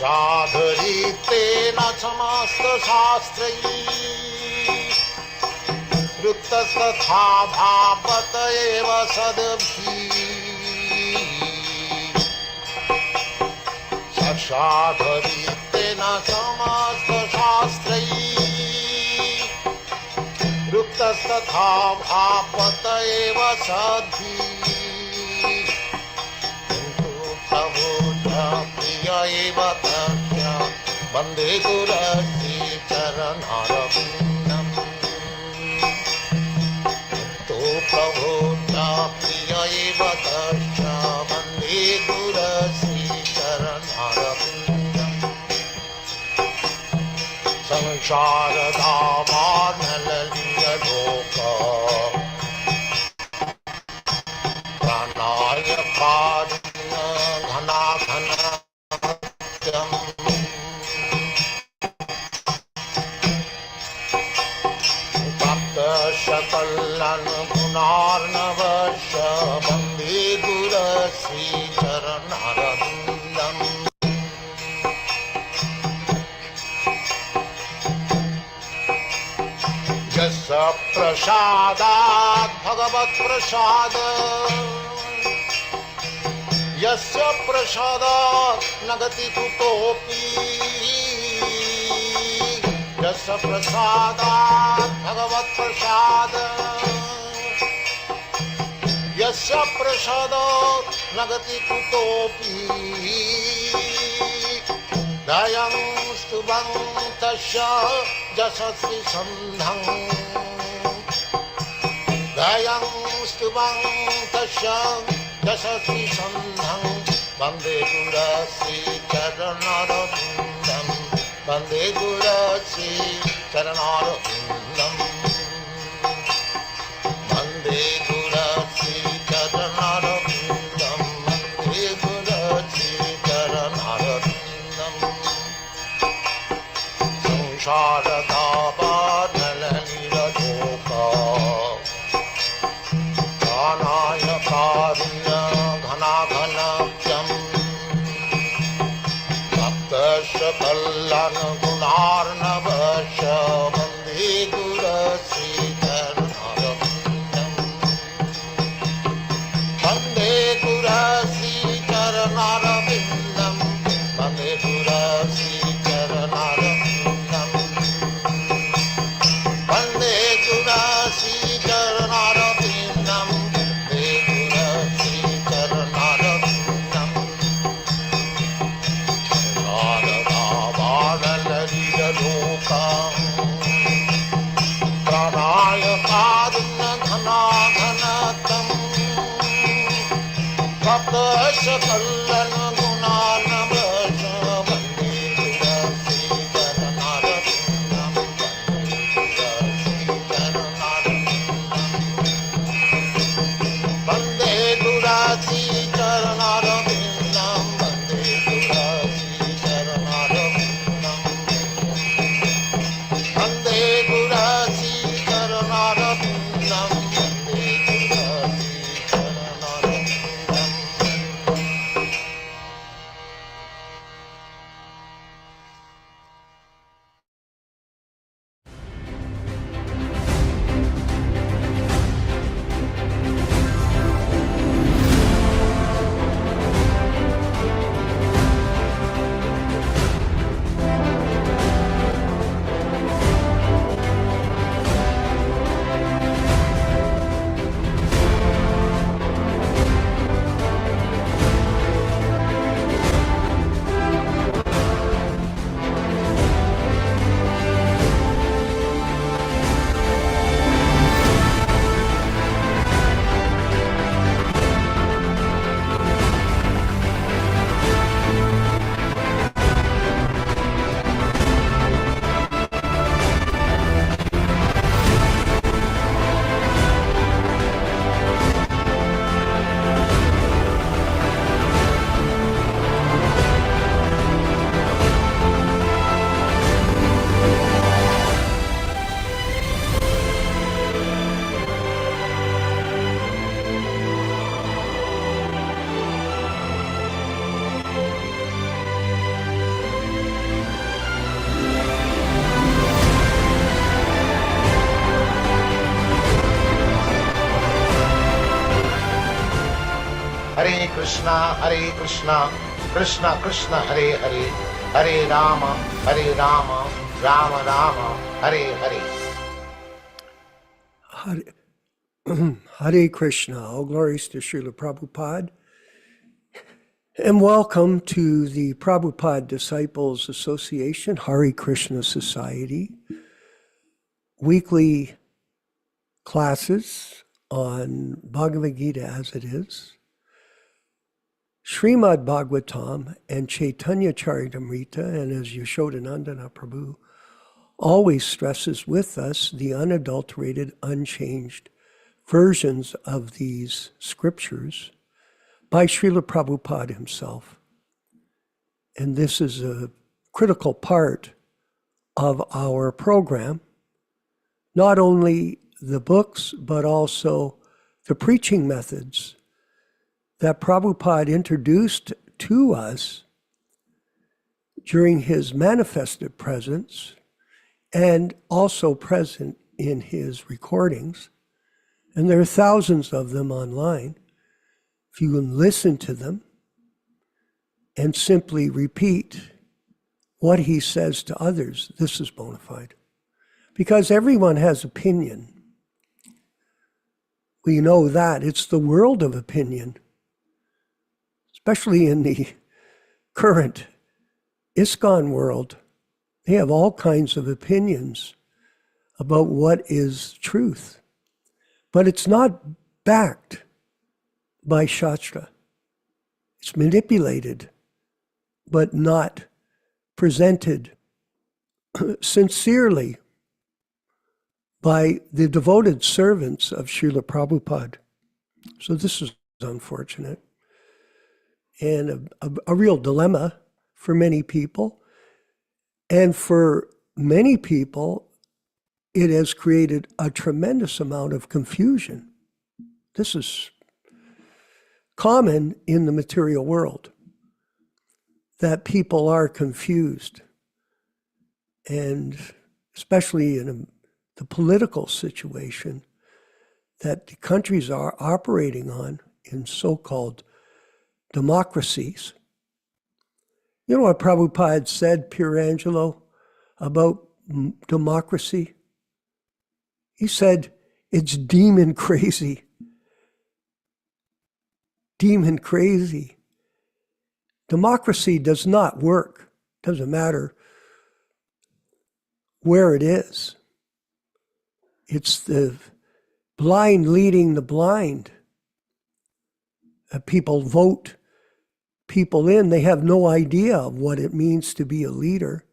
साक्षाधरीतेन समस्त शास्त्रैः वृत्तस्तथा भावत एव सद्भिः साक्षाधरीतेन समस्त शास्त्रैः वृत्तस्तथा भावत एव सद्भिः एव तस्य वन्दे गुरस्य चरणारविन्दम् तो प्रभो प्रिय एव तस्य वन्दे गुरस्य चरणारविन्दम् संसारधामार्णललितलोक प्राणाय पारिण घनाघन सकलन गुणार्णवश वन्दे गुरश्री चरणारविन्दम् यस्य प्रसादात् भगवत्प्रसाद यस्य प्रसादात् न गति कुतोऽपि यस्य प्रसादात् भगवत्प्रसाद यस्य प्रसादात् न गति कुतोऽपि दयं स्तुवं तस्य यशस्वी सन्धं दयं स्तुवं तस्य यशस्वी सन्धं वन्दे गुरश्री चरणारविन्दम् वन्दे गुरश्री चरणारविन्दम् वन्दे गुरश्री चरणारविन्दम् वन्दे गुरश्री चरणारविन्दम् संसारधावानलनिरलोक प्राणाय कारुण्य घनाघनत्यम् कल्याण गुणार्णवश वन्दे गुरश्री चरणारविन्दम् वन्दे गुरश्री चरणारविन्दम् वन्दे गुरश्री चरणारविन्दम् वन्दे गुरश्री चरणारविन्दम् वन्दे गुरश्री चरणारविन्दम् प्राणाय कारुण्य घनाघनतम् भक्तस्य कल्याण गुणार्णवश वन्दे गुरश्री चरणारविन्दम् वन्दे गुरश्री चरणारविन्दम् वन्दे गुरश्री चरणारविन्दम् वन्दे गुरश्री चरणारविन्दम् वन्दे गुरश्री चरणारविन्दम् Hare Krishna, Krishna Krishna, Hare Hare, Hare Rama, Rama Rama, Hare Hare. Hare Krishna, all glories to Srila Prabhupada, and welcome to the Prabhupada Disciples Association, Hare Krishna Society, weekly classes on Bhagavad Gita as it is, Srimad Bhagavatam and Chaitanya Charitamrita, and as Yashodanandana Prabhu always stresses with us, the unadulterated, unchanged versions of these scriptures by Srila Prabhupada himself. And this is a critical part of our program, not only the books, but also the preaching methods that Prabhupada introduced to us during his manifested presence and also present in his recordings. And there are thousands of them online. If you can listen to them and simply repeat what he says to others, this is bona fide. Because everyone has opinion. We know that. It's the world of opinion, especially in the current ISKCON world. They have all kinds of opinions about what is truth. But it's not backed by Shastra. It's manipulated, but not presented sincerely by the devoted servants of Srila Prabhupada. So this is unfortunate and a real dilemma for many people. And for many people, it has created a tremendous amount of confusion. This is common in the material world, that people are confused. And especially in the political situation that the countries are operating on in so-called democracies. You know what Prabhupada said, Pirangelo, about democracy? He said, it's demon crazy. Demon crazy. Democracy does not work. Doesn't matter where it is. It's the blind leading the blind. People vote people in. They have no idea of what it means to be a leader,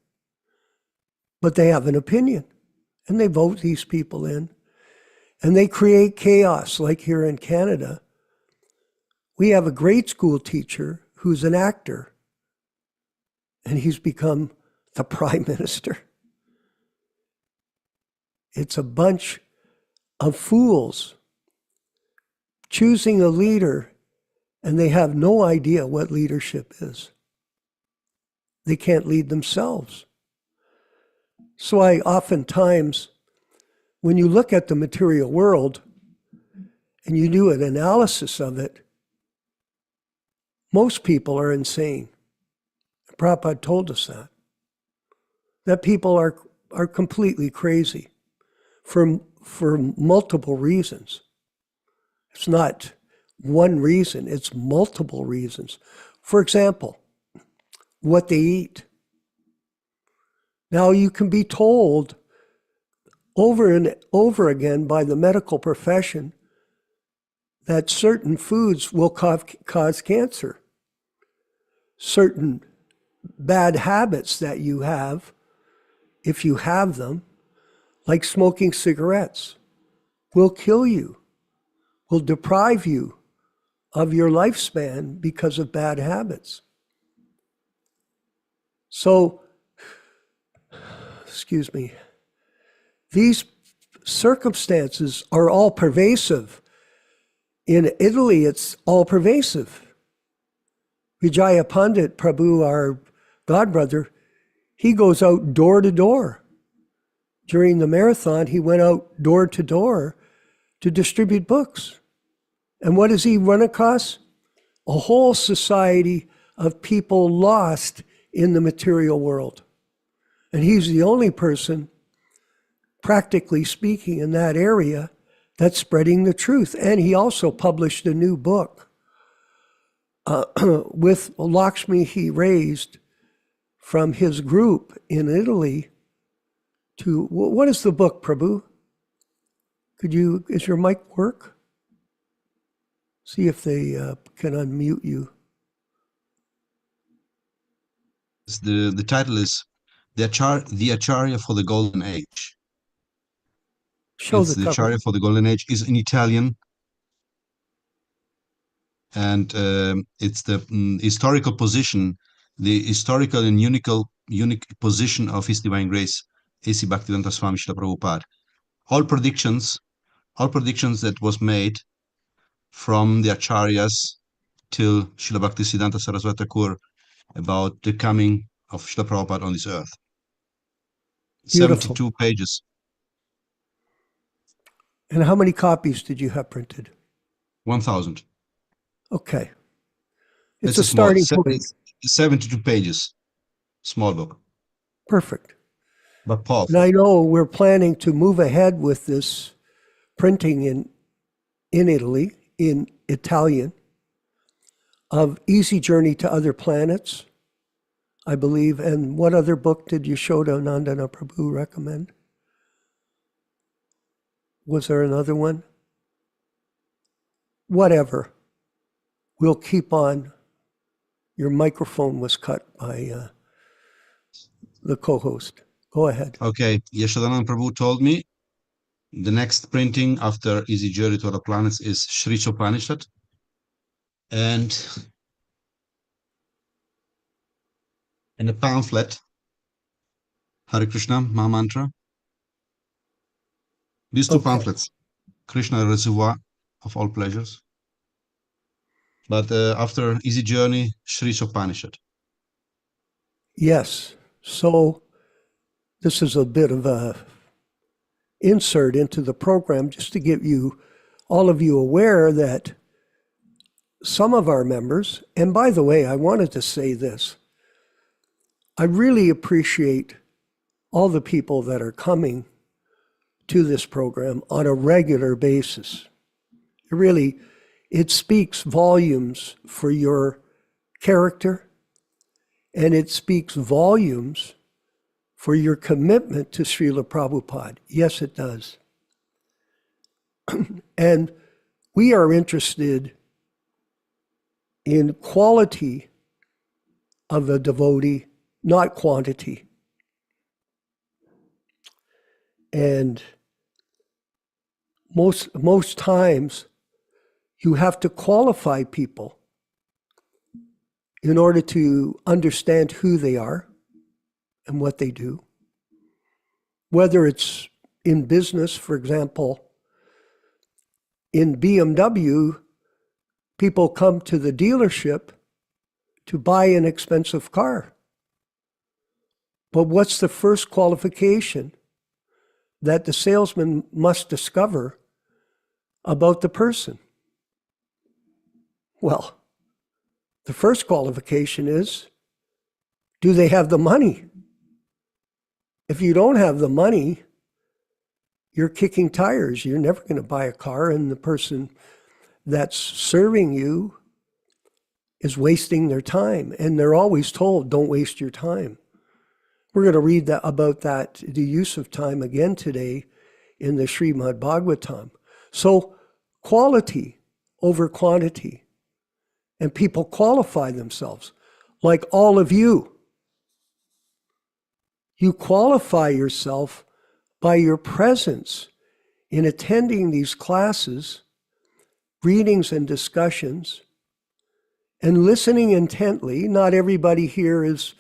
but they have an opinion. And they vote these people in, and they create chaos. Like here in Canada, we have a grade school teacher who's an actor, and he's become the prime minister. It's a bunch of fools choosing a leader, and they have no idea what leadership is. They can't lead themselves. So I oftentimes, when you look at the material world and you do an analysis of it, most people are insane. Prabhupada told us that people are completely crazy for multiple reasons. It's not one reason, it's multiple reasons. For example, what they eat. Now, you can be told over and over again by the medical profession that certain foods will cause cancer. Certain bad habits that you have, if you have them, like smoking cigarettes, will kill you, will deprive you of your lifespan because of bad habits. So, excuse me, these circumstances are all pervasive. In Italy, it's all pervasive. Vijaya Pandit Prabhu, our godbrother, he goes out door to door. During the marathon, he went out door to door to distribute books. And what does he run across? a whole society of people lost in the material world. And he's the only person, practically speaking, in that area that's spreading the truth. And he also published a new book with Lakshmi he raised from his group in Italy to, what is the book, Prabhu? Is your mic work? See if they can unmute you. The title is the Acharya for the Golden Age. Show It's the the cover. Acharya for the Golden Age is in Italian, and it's the historical position, the historical and unique position of His Divine Grace, A.C. Bhaktivedanta Swami Srila Prabhupada. All predictions that was made from the Acharyas till Srila Bhaktisiddhanta Saraswati Thakur about the coming of Srila Prabhupada on this earth. Beautiful. 72 pages. And how many copies did you have printed? 1,000. Okay. It's It's a starting small, point. 72 pages. Small book, Perfect. but powerful. And I know we're planning to move ahead with this printing in Italy, in Italian, of Easy Journey to Other Planets, I believe. And what other book did Yashodanandana Prabhu recommend? Was there another one? Whatever. We'll keep on. Your microphone was cut by the co-host. Go ahead. Okay, Yashodanand Prabhu told me the next printing after Easy Journey to Other Planets is Sri Upanishad, and a pamphlet, Hare Krishna, Mahamantra. These two Okay. pamphlets, Krishna Reservoir of All Pleasures. But after Easy Journey, Sri Upanishad. Yes. So this is a bit of a insert into the program just to get all of you aware that some of our members, and by the way, I wanted to say this, I really appreciate all the people that are coming to this program on a regular basis. It speaks volumes for your character, and it speaks volumes for your commitment to Srila Prabhupada. Yes, it does. And we are interested in quality of the devotee, not quantity. And most times you have to qualify people in order to understand who they are and what they do. Whether it's in business, for example, in BMW, people come to the dealership to buy an expensive car. But what's the first qualification that the salesman must discover about the person? Well, the first qualification is, do they have the money? If you don't have the money, you're kicking tires. You're never going to buy a car, and the person that's serving you is wasting their time. And they're always told, don't waste your time. We're going to read about the use of time again today in the Srimad Bhagavatam. So quality over quantity. And people qualify themselves, like all of you. You qualify yourself by your presence in attending these classes, readings and discussions, and listening intently. Not everybody here is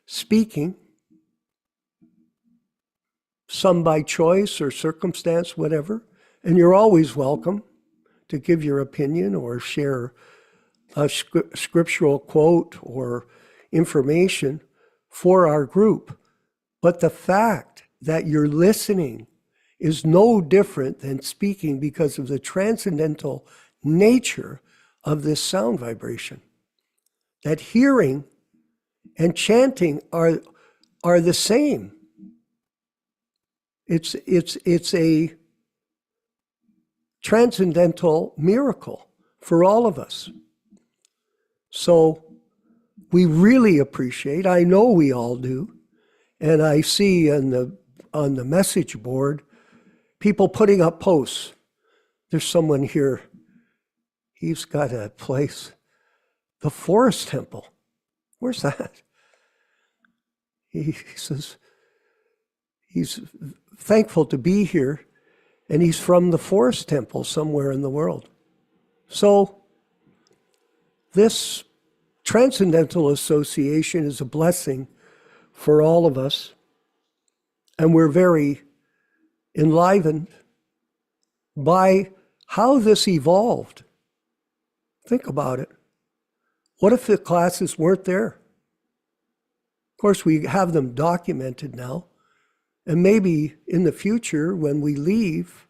speaking. Some by choice or circumstance, whatever. And you're always welcome to give your opinion or share a scriptural quote or information for our group. But the fact that you're listening is no different than speaking because of the transcendental nature of this sound vibration. That hearing and chanting are the same. It's a transcendental miracle for all of us. So we really appreciate, I know we all do, and I see on the message board, people putting up posts. There's someone here, he's got a place, the Forest Temple. Where's that? He says he's thankful to be here, and he's from the Forest Temple somewhere in the world. So this Transcendental Association is a blessing for all of us, and we're very enlivened by how this evolved. Think about it. What if the classes weren't there? Of course, we have them documented now, and maybe in the future, when we leave,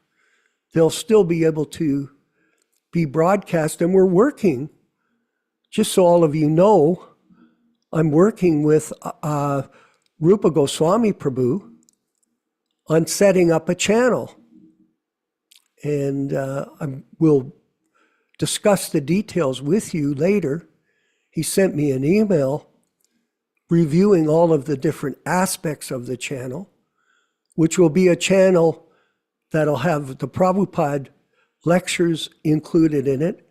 they'll still be able to be broadcast, and we're working. Just so all of you know, I'm working with Rupa Goswami Prabhu on setting up a channel. And we'll discuss the details with you later. He sent me an email reviewing all of the different aspects of the channel, which will be a channel that'll have the Prabhupada lectures included in it,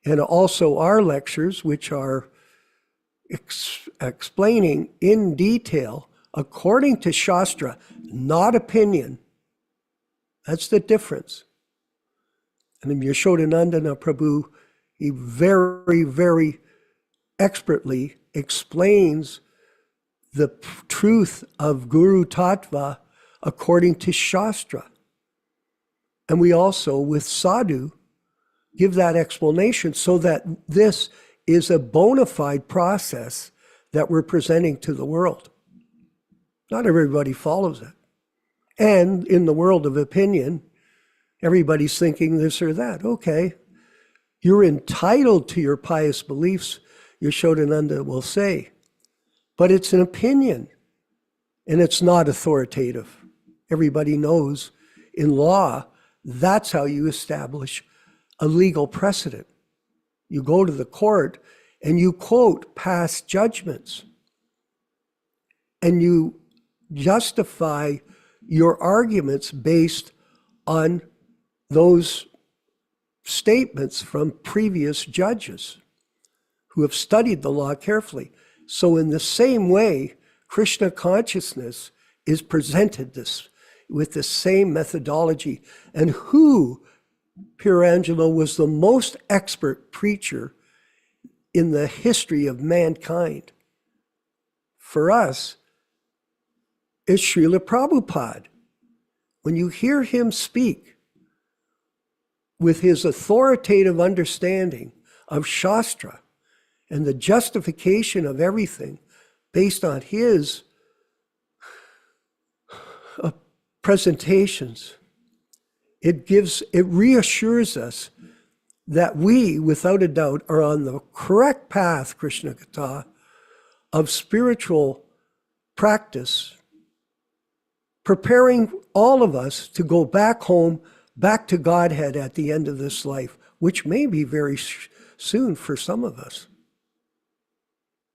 and also our lectures, which are explaining in detail, according to Shastra, not opinion. That's the difference. And then Yashodanandana Prabhu, he very, very expertly explains the truth of Guru Tattva according to Shastra. And we also, with Sadhu, give that explanation so that this is a bona fide process that we're presenting to the world. Not everybody follows it. And in the world of opinion, everybody's thinking this or that. Okay, you're entitled to your pious beliefs, Yashodananda will say, but it's an opinion, and it's not authoritative. Everybody knows in law, that's how you establish a legal precedent. You go to the court and you quote past judgments, and you justify your arguments based on those statements from previous judges who have studied the law carefully. So in the same way, Krishna consciousness is presented with the same methodology. And who, Pirangelo, was the most expert preacher in the history of mankind? For us, it's Srila Prabhupada. When you hear him speak with his authoritative understanding of Shastra and the justification of everything based on his presentations, it reassures us that we, without a doubt, are on the correct path, Krishna Katha, of spiritual practice, preparing all of us to go back home, back to Godhead at the end of this life, which may be very soon for some of us.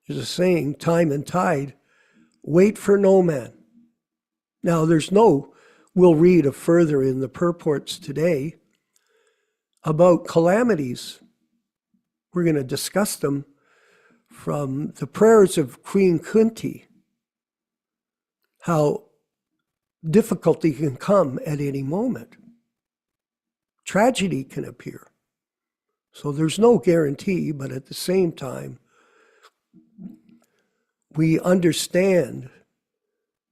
There's a saying, time and tide, wait for no man. Now, we'll read further in the purports today about calamities. We're going to discuss them from the prayers of Queen Kunti, how difficulty can come at any moment. Tragedy can appear. So there's no guarantee, but at the same time, we understand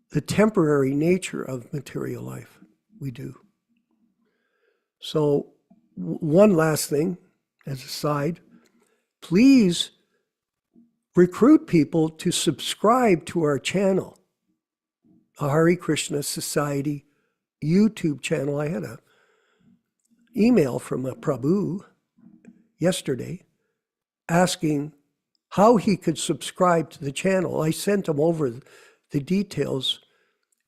the temporary nature of material life. We do. So one last thing, as a side, please recruit people to subscribe to our channel, the Hare Krishna Society YouTube channel. I had an email from a Prabhu yesterday asking how he could subscribe to the channel. I sent him over the details.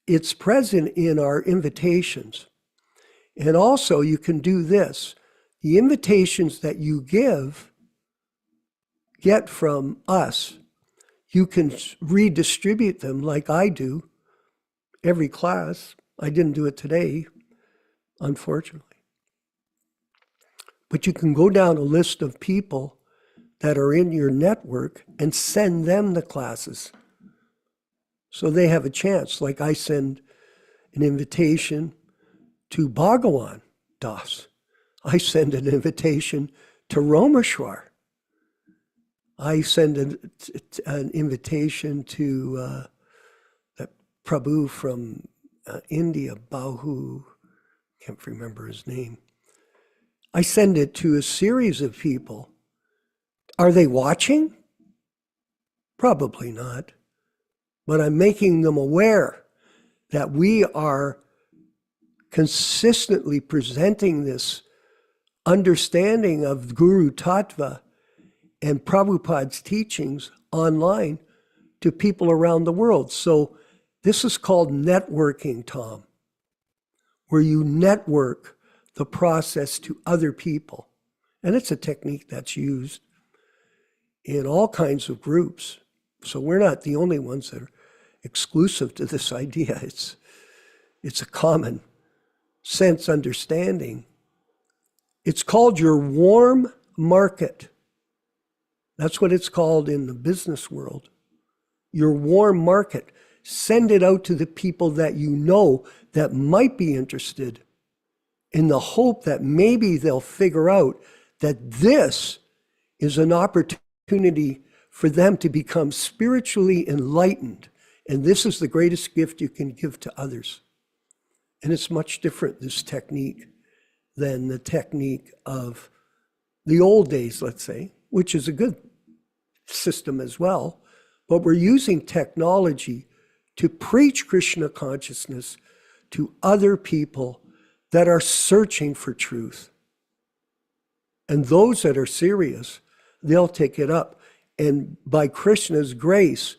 It's present in our invitations. And also you can do this. The invitations that you get from us, you can redistribute them like I do every class. I didn't do it today, unfortunately. But you can go down a list of people that are in your network and send them the classes. So they have a chance. Like I send an invitation to Bhagawan Das. I send an invitation to Romeshwar. I send an invitation to that Prabhu from India, Bahu, can't remember his name. I send it to a series of people. Are they watching? Probably not. But I'm making them aware that we are consistently presenting this understanding of Guru Tattva and Prabhupada's teachings online to people around the world. So this is called networking, Tom, where you network the process to other people. And it's a technique that's used in all kinds of groups. So we're not the only ones that are exclusive to this idea. It's a common sense understanding. It's called your warm market. That's what it's called in the business world. Your warm market. Send it out to the people that you know that might be interested, in the hope that maybe they'll figure out that this is an opportunity for them to become spiritually enlightened. And this is the greatest gift you can give to others. And it's much different, this technique, than the technique of the old days, let's say, which is a good system as well. But we're using technology to preach Krishna consciousness to other people that are searching for truth. And those that are serious, they'll take it up. And by Krishna's grace,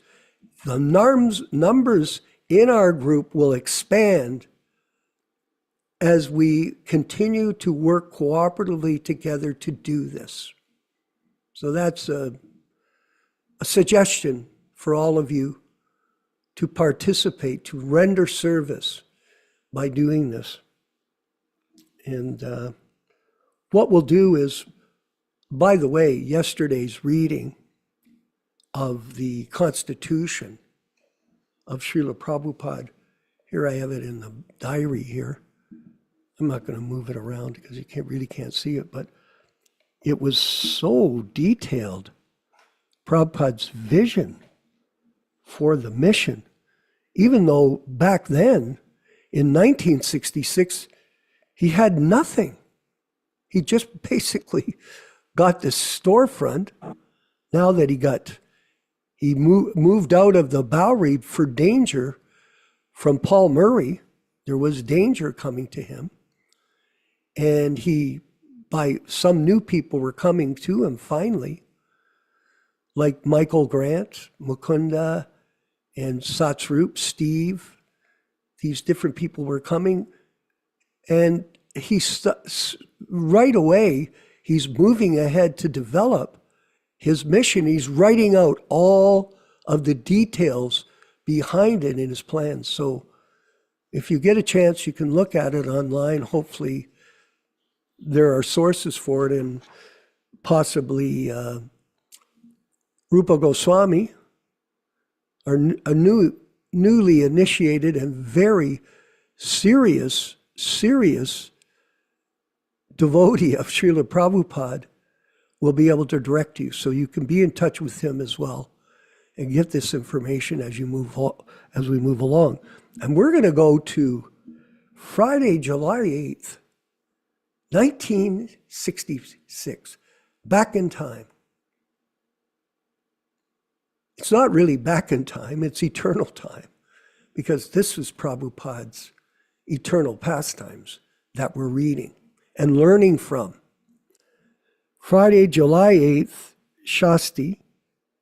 the numbers in our group will expand as we continue to work cooperatively together to do this. So that's a suggestion for all of you to participate, to render service by doing this. And what we'll do is, by the way, yesterday's reading of the Constitution of Srila Prabhupada, here I have it in the diary here. I'm not going to move it around because you really can't see it, but it was so detailed. Prabhupada's vision for the mission, even though back then, in 1966, he had nothing. He just basically got this storefront. Now that he moved out of the Bowery for danger from Paul Murray, there was danger coming to him. And some new people were coming to him finally, like Michael Grant, Mukunda, and Satsrup, Steve. These different people were coming. And right away, he's moving ahead to develop his mission. He's writing out all of the details behind it in his plans. So if you get a chance, you can look at it online. Hopefully there are sources for it, and possibly Rupa Goswami, a newly initiated and very serious devotee of Srila Prabhupada, will be able to direct you. So you can be in touch with him as well and get this information as we move along. And we're going to go to Friday, July 8th, 1966, back in time. It's not really back in time, it's eternal time, because this was Prabhupada's eternal pastimes that we're reading and learning from. Friday, July 8th, Shasti,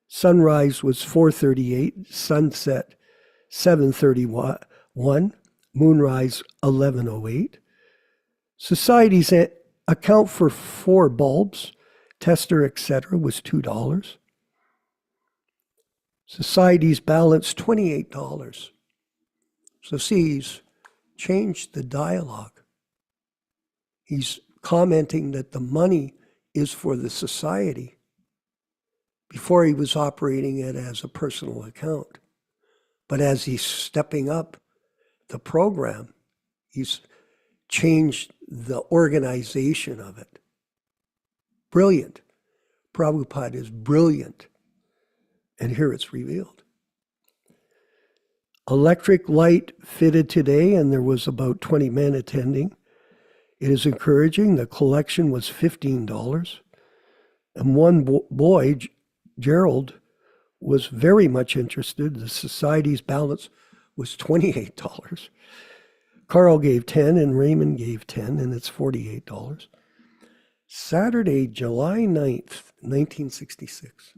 sunrise was 4:38, sunset 7:31, moonrise 11:08. Societies account for 4 bulbs, tester, etc. was $2. Society's balance $28. So see, he's changed the dialogue. He's commenting that the money is for the society. Before he was operating it as a personal account. But as he's stepping up the program, he's changed the organization of it. Brilliant. Prabhupada is brilliant. And here it's revealed. Electric light fitted today, and there was about 20 men attending. It is encouraging. The collection was $15. And one boy, Gerald, was very much interested. The society's balance was $28. Carl gave 10 and Raymond gave 10, and it's $48. Saturday, July 9th, 1966.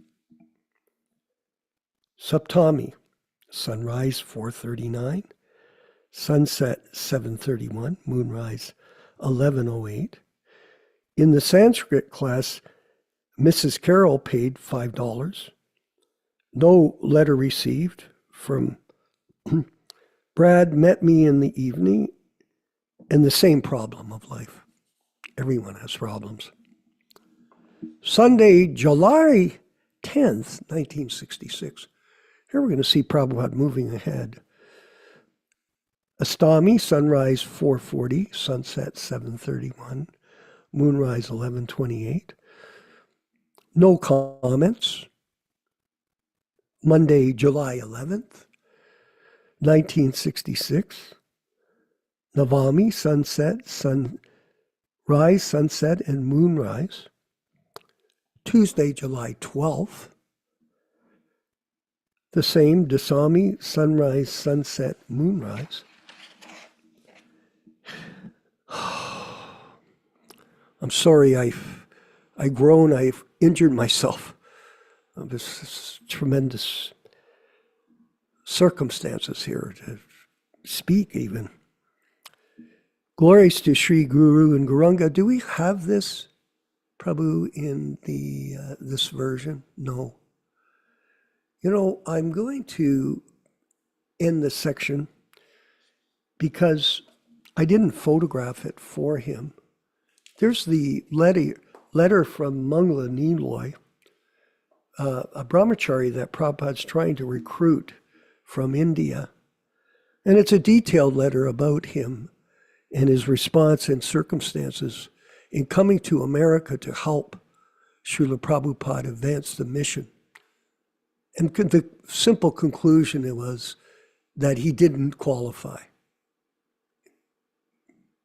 Saptami, sunrise 4:39, sunset 7:31, moonrise 11:08. In the Sanskrit class, Mrs. Carroll paid $5. No letter received from Brad met me in the evening, and the same problem of life. Everyone has problems. Sunday, July 10th, 1966. Here we're going to see Prabhupada moving ahead. Astami, sunrise 4:40, sunset 7:31, moonrise 11:28. No comments. Monday, July 11th, 1966. Navami, sunset, sunrise, sunset, and moonrise. Tuesday, July 12th. The same, Dasami, sunrise, sunset, moonrise. I'm sorry, I groan, I've injured myself. This tremendous circumstances here to speak even. Glories to Sri Guru and Guranga. Do we have this, Prabhu, in the this version? No. You know, I'm going to end this section because I didn't photograph it for him. There's the letter from Mangla Niloy, a brahmachari that Prabhupada's trying to recruit from India. And it's a detailed letter about him and his response and circumstances in coming to America to help Srila Prabhupada advance the mission. And the simple conclusion was that he didn't qualify.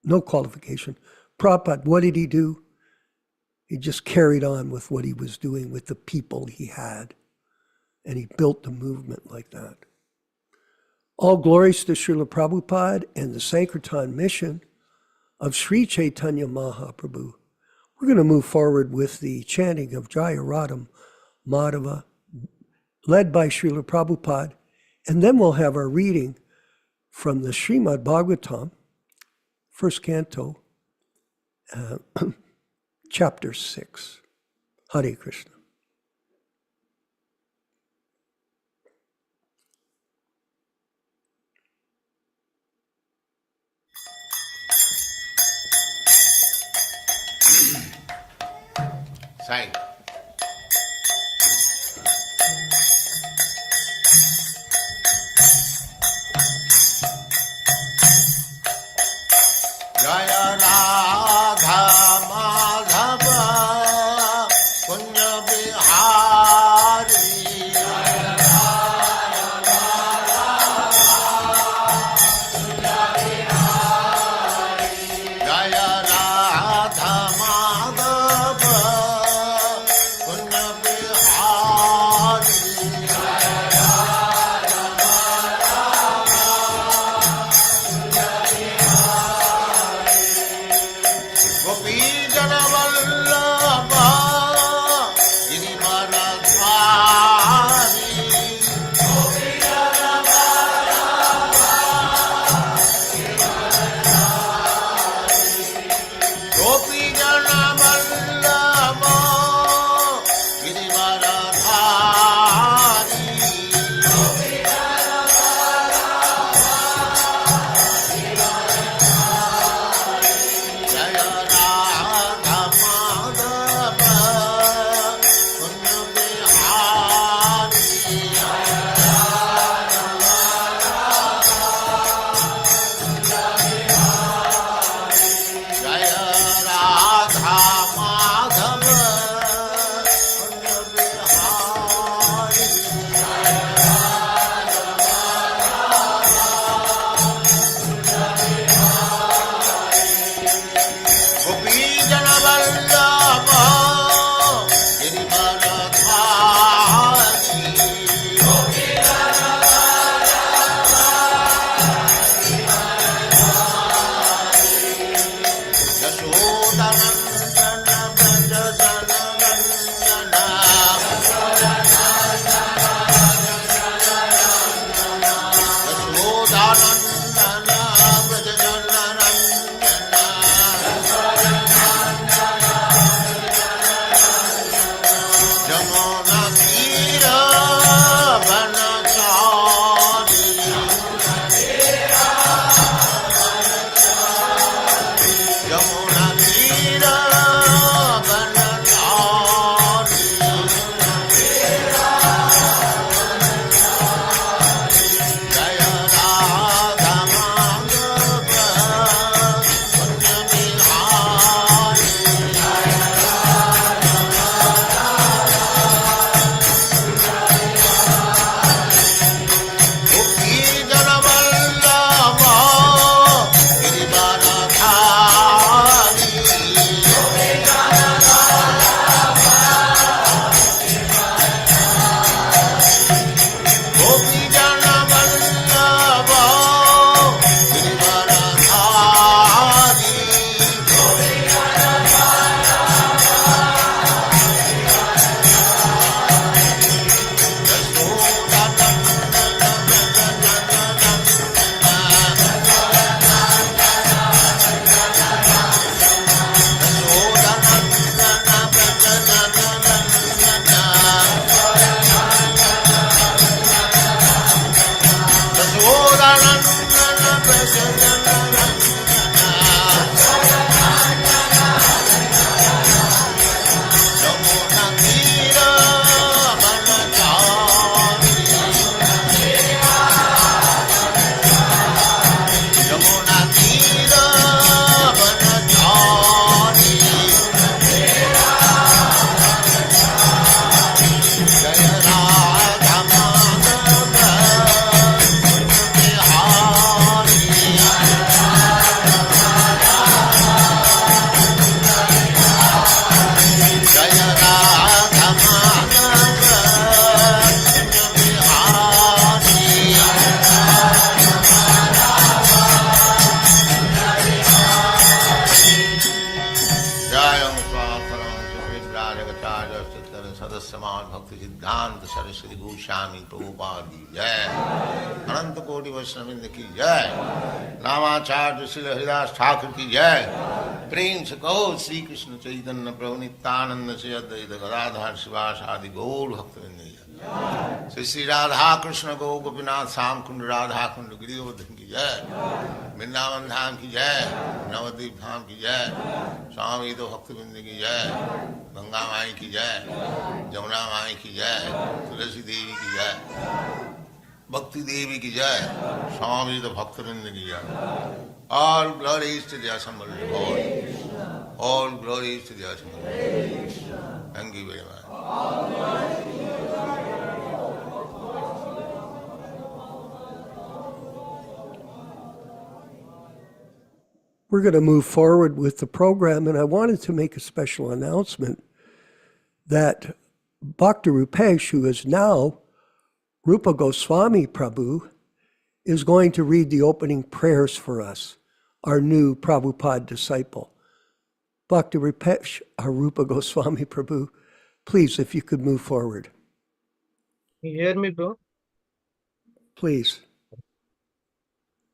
No qualification. Prabhupada, what did he do? He just carried on with what he was doing with the people he had. And he built the movement like that. All glories to Srila Prabhupada and the Sankirtan mission of Sri Chaitanya Mahaprabhu. We're going to move forward with the chanting of Jaya Radham Madhava, led by Srila Prabhupada, and then we'll have our reading from the Srimad Bhagavatam, first canto, chapter 6. Hare Krishna. Sai. Jaya Radha Madhava Punya Bihari. Jaya Radha Punya Bihari. Jaya Radha Madhava Punya Bihari. Jaya Radha Gopi Jana Vallabha Girivara Gopi Jana Vallabha Girivaradhari Jaya Radha Madhava Kunja Bihari Jaya Radha Madhava Kunja Bihari Gopi Jana Vallabha Girivaradhari Yashodanandana Braja Janandana Yashodanandana Braja Janandana Jamuna Tira Vanachari Jamuna Tira Vanachari Jaya Radha Madhava Kunja Bihari Gopi Jana Vallabha Girivaradhari Gopi Jana Vallabha Girivaradhari भक्ति सिद्धांत सरस्वती गोस्वामी प्रभुपाद की जय। अनंत कोटि वैष्णववृंद की जय। नामाचार्य श्री हरिदास ठाकुर की जय। प्रेम से कहो श्री कृष्ण चैतन्य प्रभु नित्यानंद से अद्वैत गदाधर शिवास आदि गौर भक्तवृंद की जय। श्री श्री राधा कृष्ण गौ गोपीनाथ श्याम कुंड राधा कुंड गिरिवर्धन की जय। वृंदावन धाम की जय। नवद्वीप धाम की जय। स्वामी तो भक्तवृंद की जय। गंगा माई की जय। जमुना माई की जय। तुलसी देवी की जय। भक्ति देवी की जय। स्वामी तो भक्तवृंद की जय। All glories to the assembled Lord. All glories to the assembled Lord. Thank you very much. We're going to move forward with the program, and I wanted to make a special announcement that Bhakti Rupesh, who is now Rupa Goswami Prabhu, is going to read the opening prayers for us, our new Prabhupada disciple. Bhakti Rupesh, our Rupa Goswami Prabhu, please, if you could move forward. You hear me, bro? Please.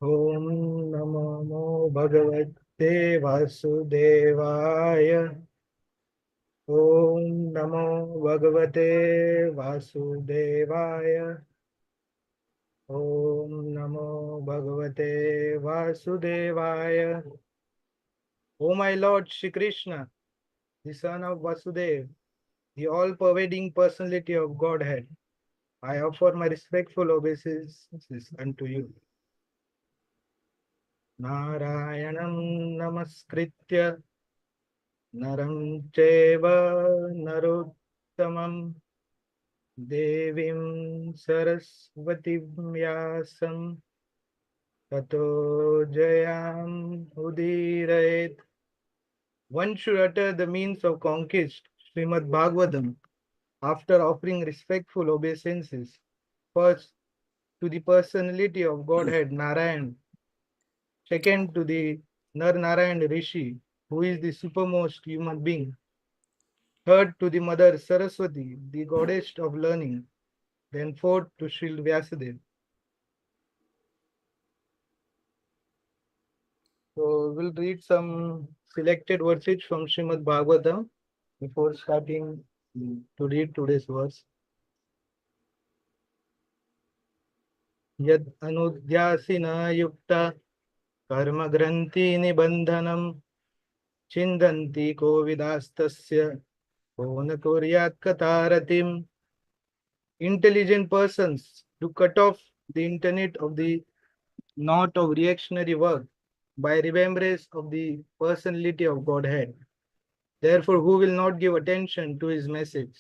Om Namo Bhagavad Vasudevaya. Om Namo Bhagavate Vasudevaya. Om Namo Bhagavate Vasudevaya. O my Lord Shri Krishna, the son of Vasudeva, the all-pervading personality of Godhead, I offer my respectful obeisances unto you. Narayanam namaskritya naram cheva narottamam devim saraswatim vyasam tato jayam udirayet. One should utter the means of conquest, Srimad Bhagavatam, after offering respectful obeisances, first to the personality of Godhead Narayan, second to the Narayan Rishi, who is the supermost human being, third to the mother Saraswati, the goddess of learning, then fourth to Sri Vyasadeva. So we'll read some selected verses from Srimad Bhagavatam before starting to read today's verse. Yad anudhyasina yukta karma granti nibandhanam chindanti kovidastasya kona kuryat kataratim. Intelligent persons to cut off the internet of the knot of reactionary work by remembrance of the personality of Godhead. Therefore, who will not give attention to his message?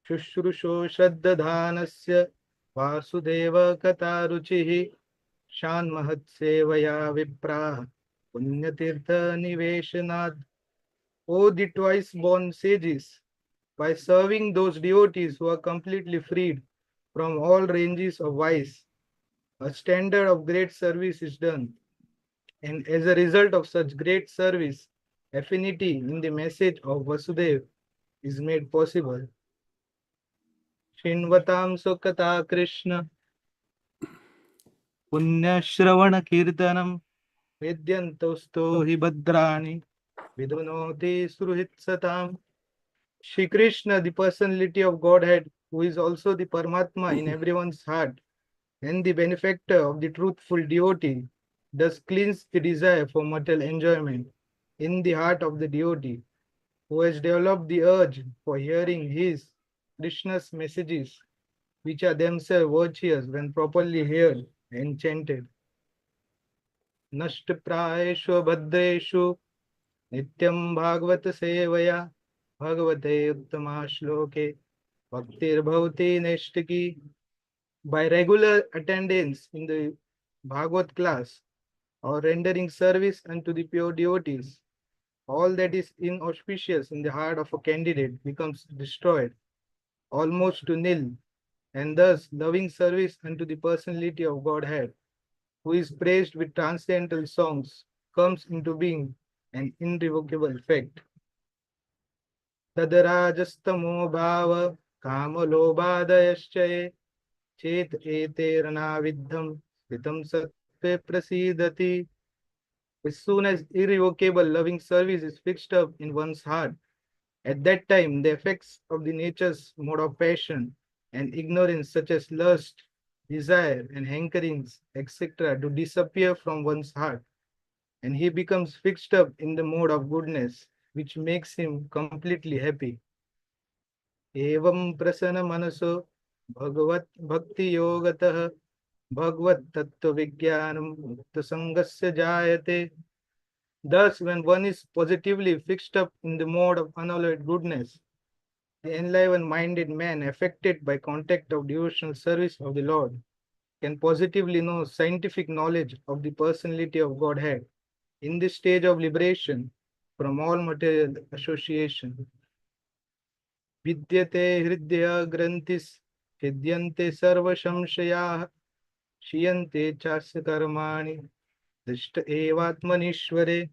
Shushrusho Shraddadhanasya Vasudeva Kataruchihi Shan Mahatsevaya Viprah Punyatirtha Niveshanad. O the twice born sages, by serving those devotees who are completely freed from all ranges of vice, a standard of great service is done. And as a result of such great service, affinity in the message of Vasudeva is made possible. Shinvatam Sukata Krishna Punya Shravana Kirtanam Vidyantosto hi Bhadrani Vidunoti Suruhit Satam. Shri Krishna, the personality of Godhead, who is also the Paramatma in everyone's heart, and the benefactor of the truthful devotee, thus cleans the desire for material enjoyment in the heart of the devotee, who has developed the urge for hearing his, Krishna's messages, which are themselves virtuous when properly heard and chanted. Nashtaprayeshu bhadreshu nityam bhagavata sevaya bhagavate uttama shloke bhaktir bhavati neshtaki. By regular attendance in the Bhagavad class or rendering service unto the pure devotees, all that is inauspicious in the heart of a candidate becomes destroyed, almost to nil, and thus loving service unto the personality of Godhead, who is praised with transcendental songs, comes into being an irrevocable fact. Tadarajastamo bhava kamalobhadayaschaye chet eteranaviddham sritam sattve prasidati. As soon as irrevocable loving service is fixed up in one's heart, at that time the effects of the nature's mode of passion and ignorance such as lust, desire and hankerings, etc. do disappear from one's heart, and he becomes fixed up in the mode of goodness, which makes him completely happy. Evam prasana manaso bhagavat bhakti yogatah bhagavad tattva vijnanam mukta sangasya jayate. Thus, when one is positively fixed up in the mode of unalloyed goodness, the enlivened-minded man affected by contact of devotional service of the Lord can positively know scientific knowledge of the personality of Godhead in this stage of liberation from all material association. Vidyate hridya grantis hidyante sarva shamshayah shiyante chasya karmani drishta evatmanishvare.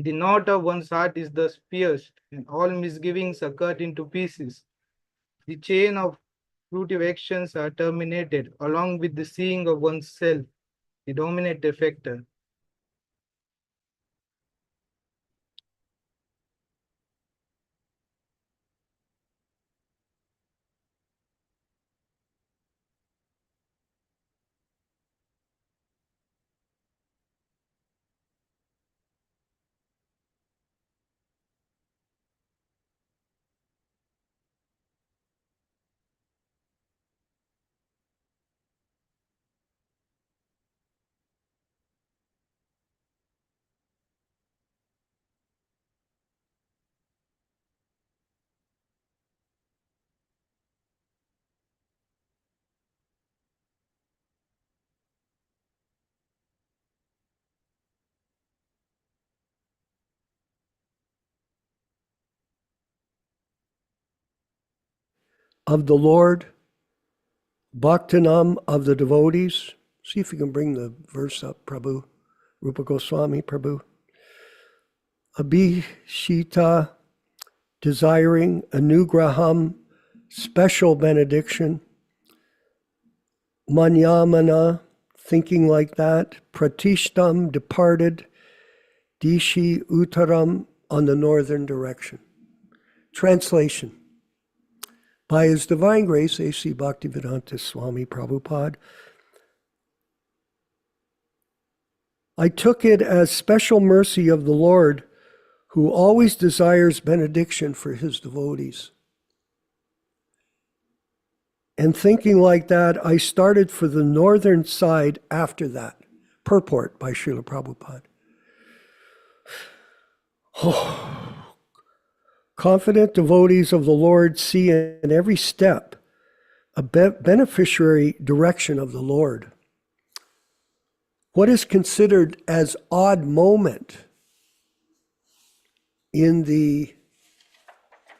The knot of one's heart is thus pierced, and all misgivings are cut into pieces. The chain of fruitive actions are terminated, along with the seeing of oneself, the dominant factor. of the Lord, Bhaktanam of the devotees. See if you can bring the verse up, Prabhu. Rupa Goswami, Prabhu. Abhishita, desiring, Anugraham, special benediction. Manyamana, thinking like that. Pratishtam, departed. Dishi Uttaram, on the northern direction. Translation. By His Divine Grace, A.C. Bhaktivedanta Swami Prabhupada, I took it as special mercy of the Lord, who always desires benediction for His devotees. And thinking like that, I started for the northern side after that. Purport by Srila Prabhupada. Confident devotees of the Lord see in every step a beneficiary direction of the Lord. What is considered as odd moment in the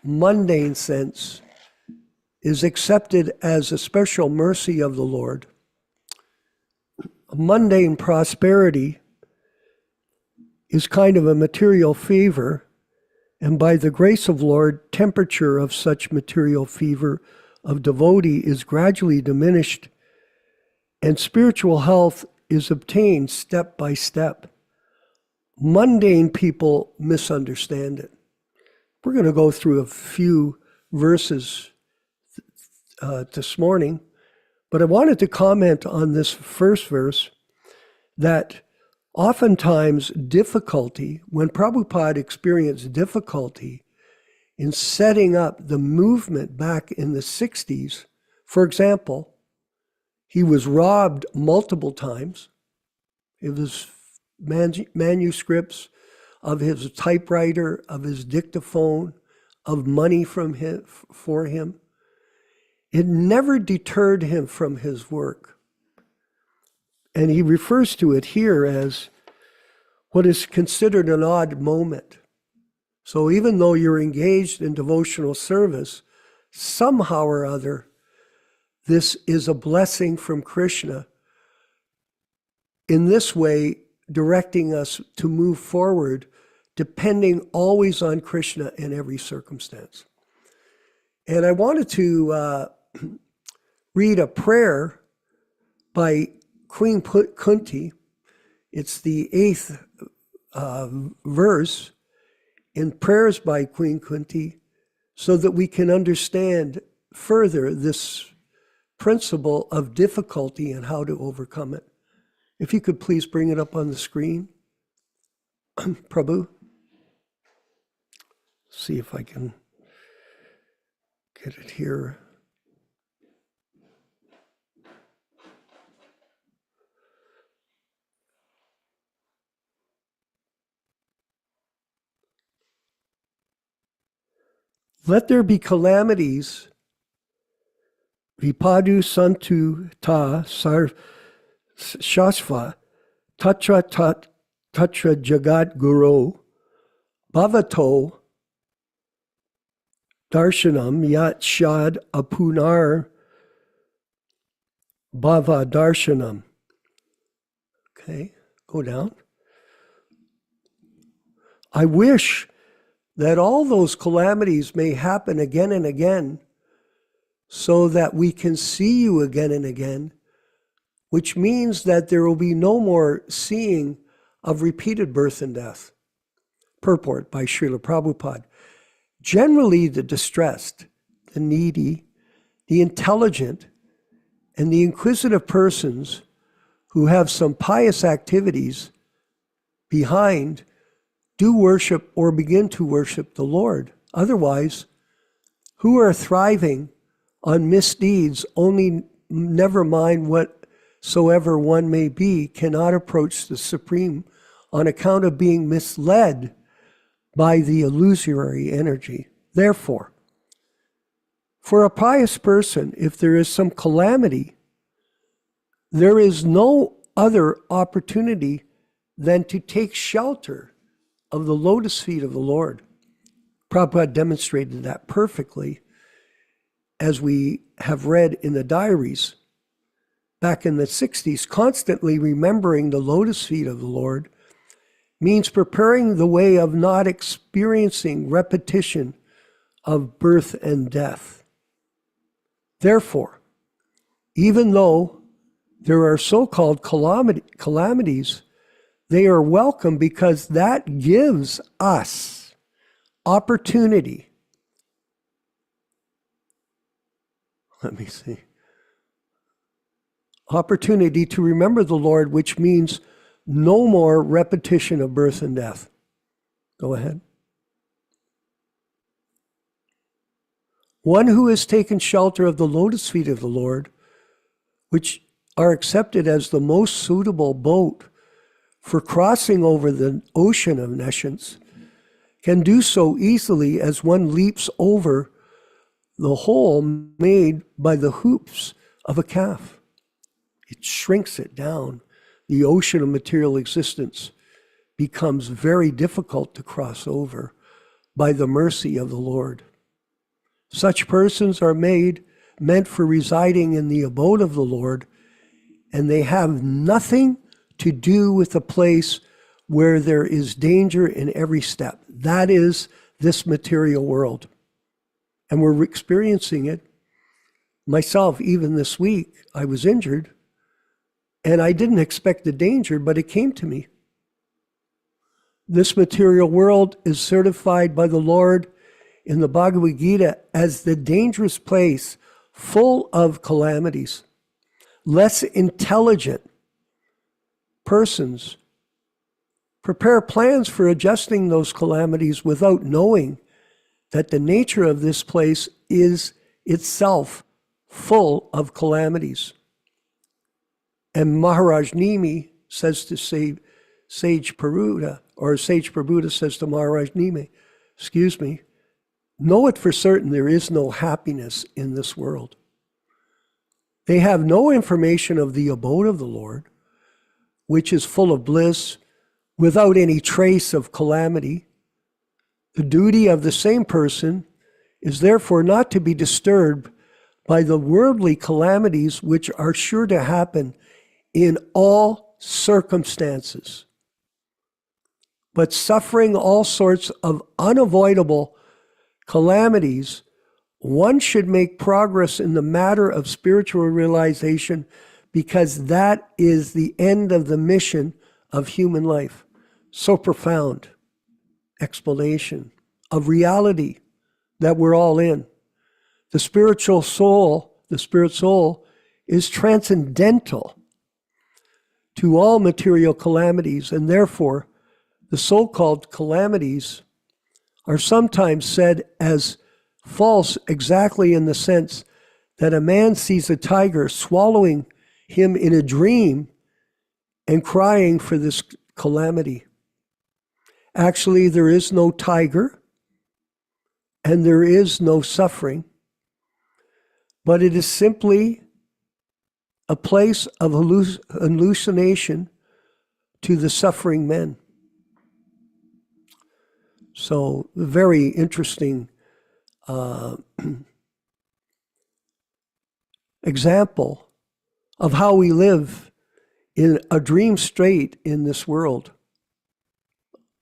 mundane sense is accepted as a special mercy of the Lord. Mundane prosperity is kind of a material fever, and by the grace of Lord, temperature of such material fever of devotee is gradually diminished, and spiritual health is obtained step by step. Mundane people misunderstand it. We're going to go through a few verses this morning, but I wanted to comment on this first verse that oftentimes difficulty, when Prabhupada experienced difficulty in setting up the movement back in the 60s, for example, he was robbed multiple times. It was manuscripts of his typewriter, of his dictaphone, of money from him, for him. It never deterred him from his work. And he refers to it here as what is considered an odd moment. So even though you're engaged in devotional service, somehow or other, this is a blessing from Krishna, in this way directing us to move forward, depending always on Krishna in every circumstance. And I wanted to read a prayer by Queen Kunti. It's the 8th verse in Prayers by Queen Kunti, so that we can understand further this principle of difficulty and how to overcome it. If you could please bring it up on the screen, Prabhu. See if I can get it here. Let there be calamities, vipadu santu ta sar shasva, tatra jagat guru, bhavato darshanam yat shad apunar bhava darshanam. Okay, go down. I wish that all those calamities may happen again and again, so that we can see you again and again, which means that there will be no more seeing of repeated birth and death. Purport by Srila Prabhupada. Generally, the distressed, the needy, the intelligent, and the inquisitive persons who have some pious activities behind do worship or begin to worship the Lord. Otherwise, who are thriving on misdeeds, only never mind whatsoever one may be, cannot approach the Supreme on account of being misled by the illusory energy. Therefore, for a pious person, if there is some calamity, there is no other opportunity than to take shelter of the lotus feet of the Lord. Prabhupada demonstrated that perfectly as we have read in the diaries back in the 60s, constantly remembering the lotus feet of the Lord means preparing the way of not experiencing repetition of birth and death. Therefore, even though there are so-called calamities, they are welcome because that gives us opportunity. Let me see. Opportunity to remember the Lord, which means no more repetition of birth and death. Go ahead. One who has taken shelter of the lotus feet of the Lord, which are accepted as the most suitable boat for crossing over the ocean of nescience, can do so easily as one leaps over the hole made by the hoops of a calf. It shrinks it down. The ocean of material existence becomes very difficult to cross over by the mercy of the Lord. Such persons are meant for residing in the abode of the Lord, and they have nothing to do with a place where there is danger in every step. That is this material world. And we're experiencing it. Myself, even this week, I was injured, and I didn't expect the danger, but it came to me. This material world is certified by the Lord in the Bhagavad Gita as the dangerous place full of calamities. Less intelligent persons prepare plans for adjusting those calamities without knowing that the nature of this place is itself full of calamities. And Maharaj Nimi says to Sage Paruta, or Sage Prabhupada says to Maharaj Nimi, know it for certain there is no happiness in this world. They have no information of the abode of the Lord, which is full of bliss, without any trace of calamity. The duty of the same person is therefore not to be disturbed by the worldly calamities which are sure to happen in all circumstances. But suffering all sorts of unavoidable calamities, one should make progress in the matter of spiritual realization, because that is the end of the mission of human life. So profound explanation of reality that we're all in. The spirit soul is transcendental to all material calamities, and therefore the so-called calamities are sometimes said as false exactly in the sense that a man sees a tiger swallowing him in a dream and crying for this calamity. Actually, there is no tiger and there is no suffering, but it is simply a place of hallucination to the suffering men. So, very interesting example of how we live in a dream state in this world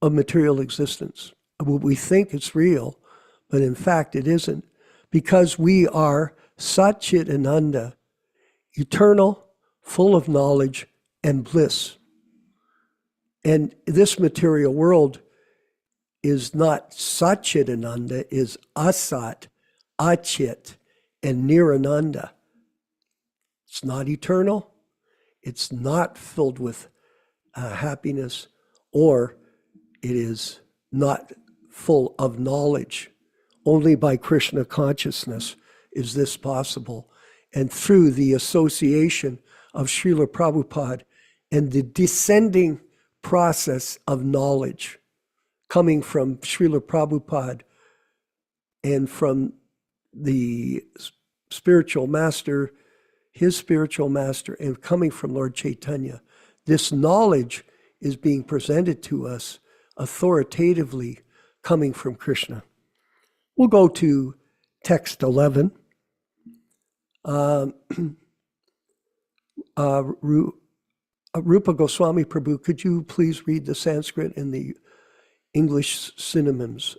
of material existence. We think it's real, but in fact it isn't, because we are Satchit Ananda, eternal, full of knowledge and bliss. And this material world is not Satchit Ananda, is Asat, Achit, and Nirananda. It's not eternal. It's not filled with happiness, or it is not full of knowledge. Only by Krishna consciousness is this possible. And through the association of Srila Prabhupada and the descending process of knowledge coming from Srila Prabhupada and from the spiritual master, his spiritual master, and coming from Lord Chaitanya, this knowledge is being presented to us authoritatively coming from Krishna. We'll go to text 11. Um, Rupa Goswami Prabhu, could you please read the Sanskrit and the English synonyms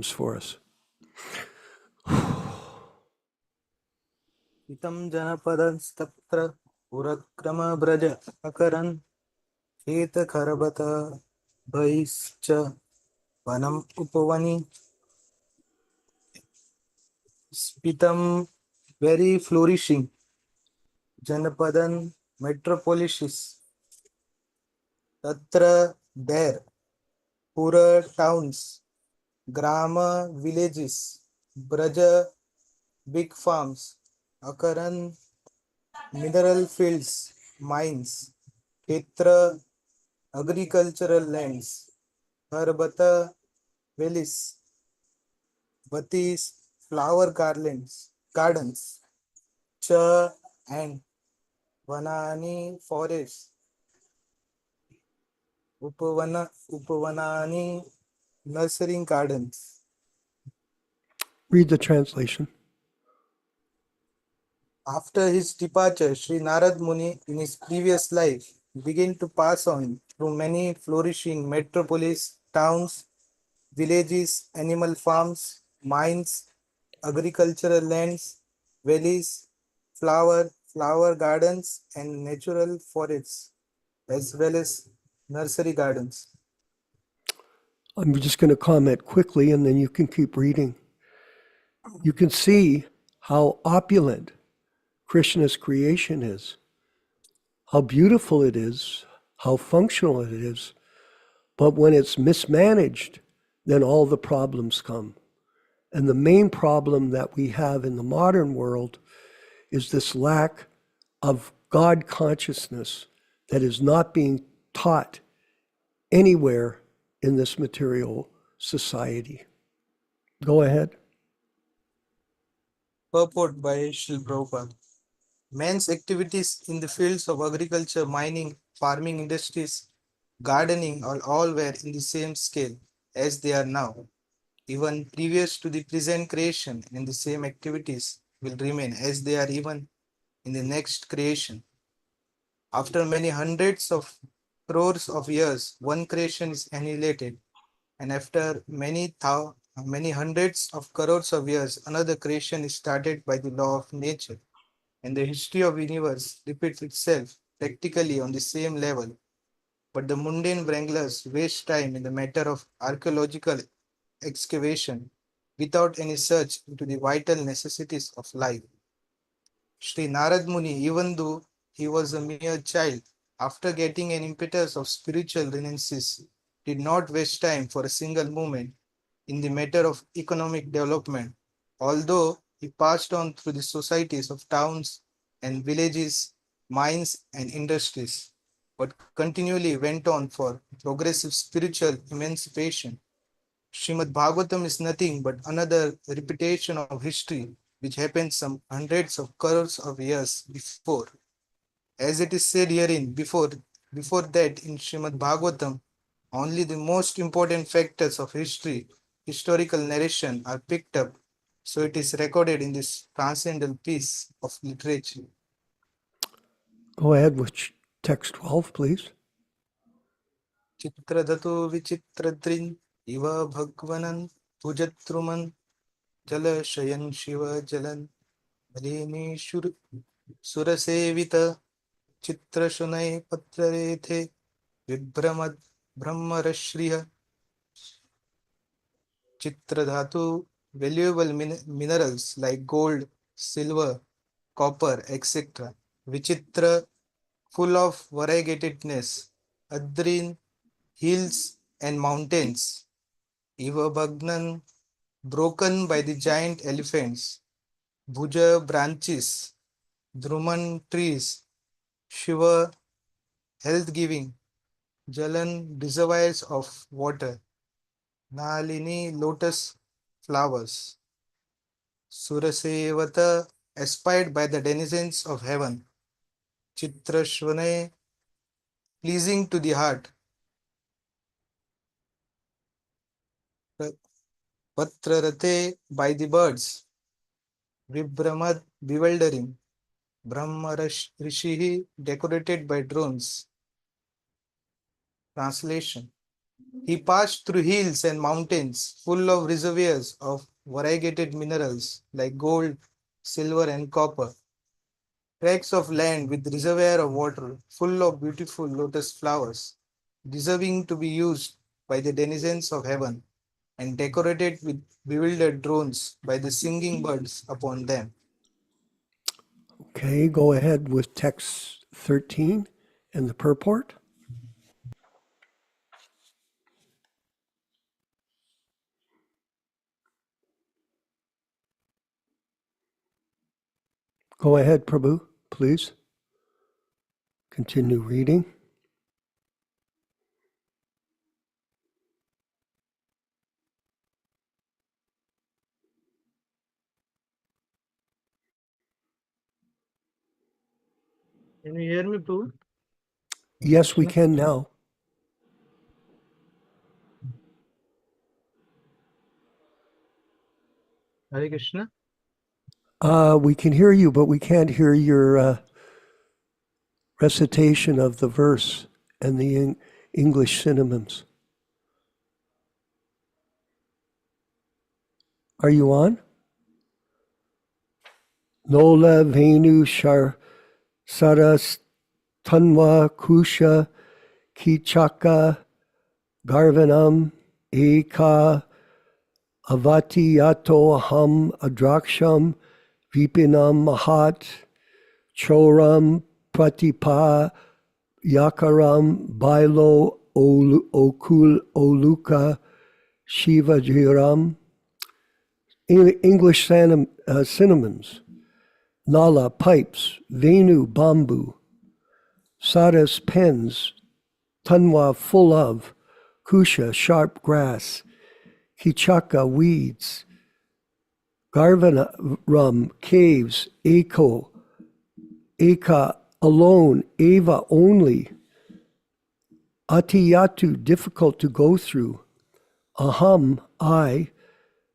for us? Itam janapadan statra urakrama braja akaran Heta kharabata bhaischa vanam upavani spitam very flourishing Janapadan metropolises Tatra there Pura towns Grama villages Braja big farms Akaran mineral fields mines Ketra agricultural lands Harbata valleys Batis flower gardens Cha and Vanani forests Upavanani nursery gardens. Read the translation. After his departure, Sri Narad Muni in his previous life began to pass on through many flourishing metropolis, towns, villages, animal farms, mines, agricultural lands, valleys, flower gardens, and natural forests, as well as nursery gardens. I'm just going to comment quickly and then you can keep reading. You can see how opulent Krishna's creation is, how beautiful it is, how functional it is. But when it's mismanaged, then all the problems come. And the main problem that we have in the modern world is this lack of God consciousness that is not being taught anywhere in this material society. Go ahead. Purport by Srila Prabhupada. Man's activities in the fields of agriculture, mining, farming industries, gardening are all were in the same scale as they are now. Even previous to the present creation, and the same activities will remain as they are even in the next creation. After many hundreds of crores of years, one creation is annihilated, and after many hundreds of crores of years, another creation is started by the law of nature, and the history of universe repeats itself practically on the same level. But the mundane wranglers waste time in the matter of archaeological excavation without any search into the vital necessities of life. Sri Narad Muni, even though he was a mere child, after getting an impetus of spiritual renaissance, did not waste time for a single moment in the matter of economic development, although he passed on through the societies of towns and villages, mines and industries, but continually went on for progressive spiritual emancipation. Srimad Bhagavatam is nothing but another repetition of history which happened some hundreds of crores of years before. As it is said herein, before that in Srimad Bhagavatam, only the most important factors of historical narration are picked up, so it is recorded in this transcendental piece of literature. Go ahead with text 12, please. Chitradhatu vichitradrin iva bhagvanan pujatruman jala shayan shiva jalan malini surasevita चित्रशुनय पत्ररेथे विभ्रमद ब्रह्मरश्रिय Chitradhatu valuable minerals like gold, silver, copper, etc. Vichitra full of variegatedness. Adrin hills and mountains. Iva Bhagnan broken by the giant elephants. Bhuja branches. Druman trees. Shiva health giving. Jalan reservoirs of water. Nalini lotus flowers. Surasevata aspired by the denizens of heaven. Chitrashvane pleasing to the heart. Patrarate by the birds. Vibramad bewildering. Brahma Rishihi decorated by drones. Translation. He passed through hills and mountains full of reservoirs of variegated minerals like gold, silver, and copper. Tracts of land with reservoir of water full of beautiful lotus flowers, deserving to be used by the denizens of heaven, and decorated with bewildered drones by the singing birds upon them. Okay, go ahead with text 13 and the purport. Go ahead, Prabhu, please. Continue reading. Can you hear me, Prabhu? Yes, we can now. Hare Krishna. We can hear you, but we can't hear your recitation of the verse and the English synonyms. Are you on? Nola Venu Shar Saras Tanva Kusha Kichaka Garvanam Eka Avati Yato Aham Adraksham Vipinam Mahat Choram Pratipa Yakaram Bailo Okul Oluka Shivajiram. English synonyms: Nala, pipes; Venu, bamboo; Saras, pens; Tanwa, full of; Kusha, sharp grass; Kichaka, weeds; Garvanaram, caves; Eka, alone; Eva, only; Atiyatu, difficult to go through; Aham, I;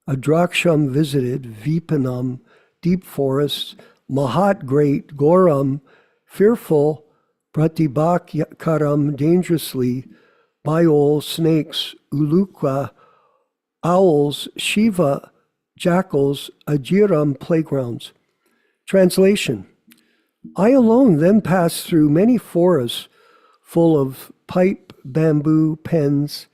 Adraksham, visited; Vipanam, deep forests; Mahat, great; Goram, fearful; Pratibhakaram, dangerously; Bayol, snakes; Uluka, owls; Shiva, jackals; Ajiram, playgrounds. Translation: I alone then passed through many forests full of pipe, bamboo, pens,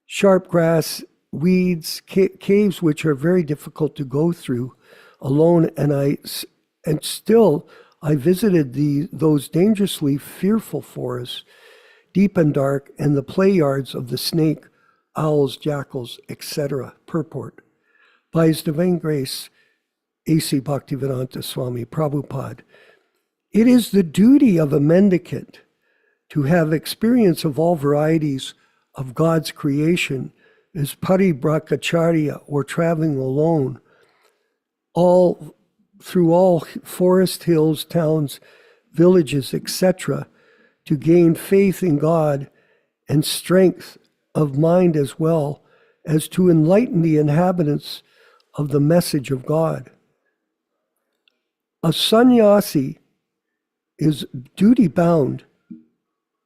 sharp grass, weeds, caves which are very difficult to go through alone, and still I visited those dangerously fearful forests, deep and dark, and the play yards of the snake, owls, jackals, etc. Purport. By His Divine Grace, A.C. Bhaktivedanta Swami Prabhupada, it is the duty of a mendicant to have experience of all varieties of God's creation as paribrahmacharya, or traveling alone, through all forest, hills, towns, villages, etc., to gain faith in God and strength of mind, as well as to enlighten the inhabitants of the message of God. A sannyasi is duty bound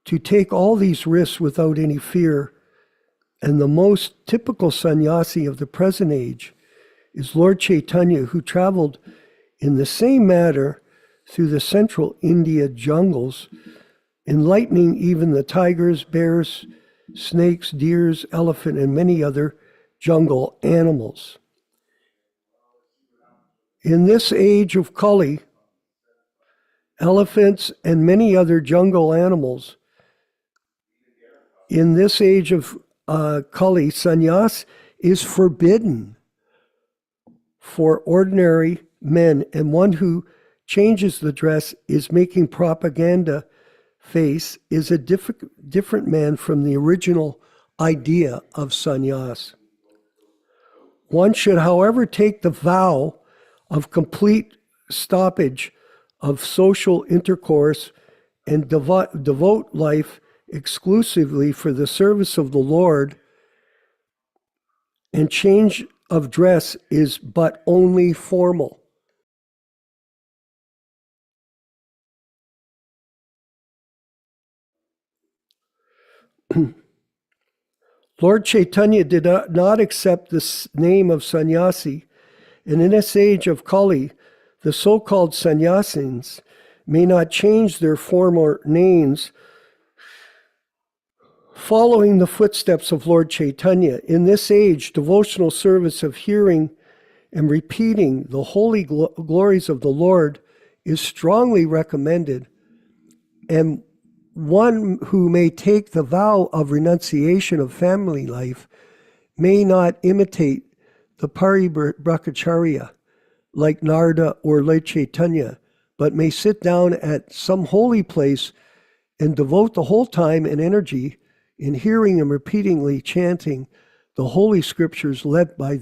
to take all these risks without any fear, and the most typical sannyasi of the present age is Lord Chaitanya, who traveled in the same manner through the central India jungles, enlightening even the tigers, bears, snakes, deers, elephant, and many other jungle animals. In this age of Kali, elephants and many other jungle animals, in this age of Kali, sannyas is forbidden for ordinary men, and one who changes the dress is making propaganda face, is a different man from the original idea of sannyas. One should, however, take the vow of complete stoppage of social intercourse and devote life exclusively for the service of the Lord, and change of dress is but only formal. Lord Chaitanya did not accept the name of sannyasi, and in this age of Kali, the so-called sannyasins may not change their former names following the footsteps of Lord Chaitanya. In this age, devotional service of hearing and repeating the holy glories of the Lord is strongly recommended, and one who may take the vow of renunciation of family life may not imitate the Paribrahmacharya like Nārada or Lord Chaitanya, but may sit down at some holy place and devote the whole time and energy in hearing and repeatedly chanting the holy scriptures led by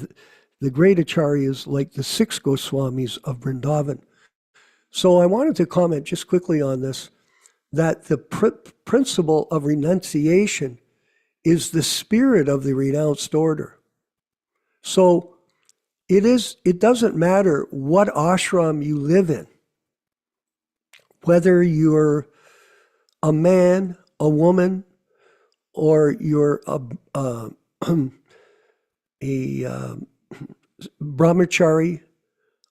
the great acharyas like the 6 Goswamis of Vrindavan. So I wanted to comment just quickly on this, that the principle of renunciation is the spirit of the renounced order. So it doesn't matter what ashram you live in, whether you're a man, a woman, or you're a brahmachari,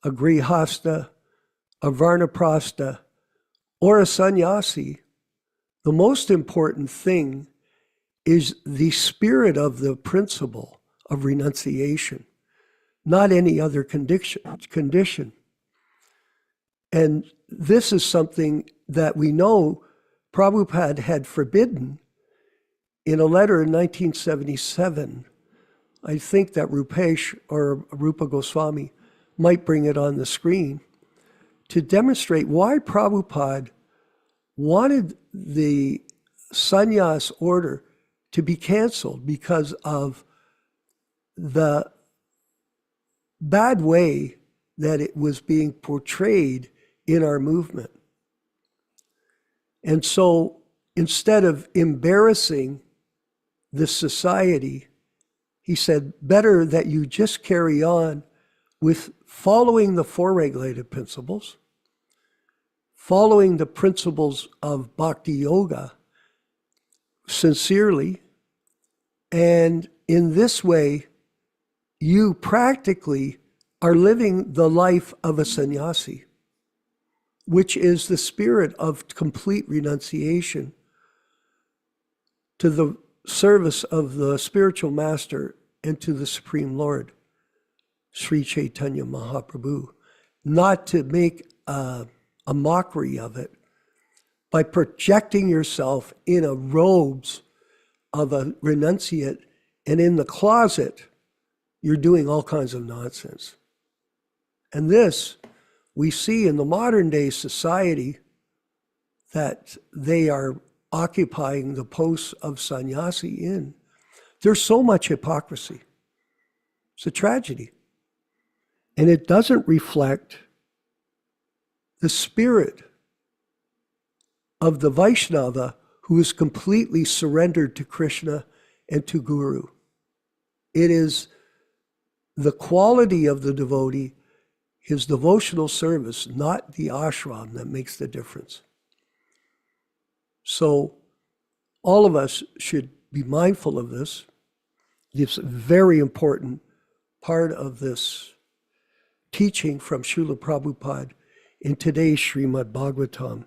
a grihasta, a varnaprastha, or a sannyasi. The most important thing is the spirit of the principle of renunciation, not any other condition. And this is something that we know Prabhupada had forbidden in a letter in 1977. I think that Rupesh or Rupa Goswami might bring it on the screen to demonstrate why Prabhupada wanted the sannyas order to be canceled, because of the bad way that it was being portrayed in our movement. And so instead of embarrassing this society, he said, better that you just carry on with following the 4 regulated principles, following the principles of bhakti yoga sincerely, and in this way, you practically are living the life of a sannyasi, which is the spirit of complete renunciation to the service of the spiritual master and to the Supreme Lord, Sri Chaitanya Mahaprabhu, not to make a mockery of it by projecting yourself in a robes of a renunciate, and in the closet, you're doing all kinds of nonsense. And this, we see in the modern day society, that they are occupying the posts of sannyasi in. There's so much hypocrisy. It's a tragedy. And it doesn't reflect the spirit of the Vaishnava who is completely surrendered to Krishna and to Guru. It is the quality of the devotee, his devotional service, not the ashram, that makes the difference. So all of us should be mindful of this. It's a very important part of this teaching from Srila Prabhupada in today's Srimad Bhagavatam.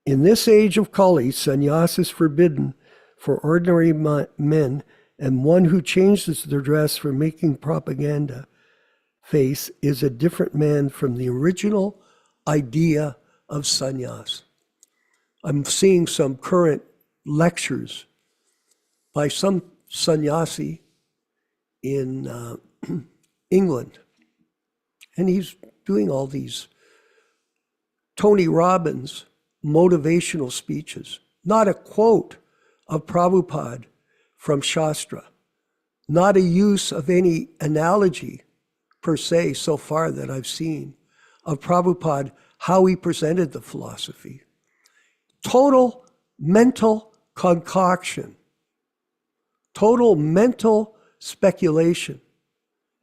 In this age of Kali, sannyas is forbidden for ordinary men, and one who changes their dress for making propaganda face is a different man from the original idea of sannyas. I'm seeing some current lectures by some sannyasi in England, and he's doing all these Tony Robbins motivational speeches, not a quote of Prabhupada from Shastra, not a use of any analogy per se so far that I've seen of Prabhupada, how he presented the philosophy. Total mental concoction, total mental speculation.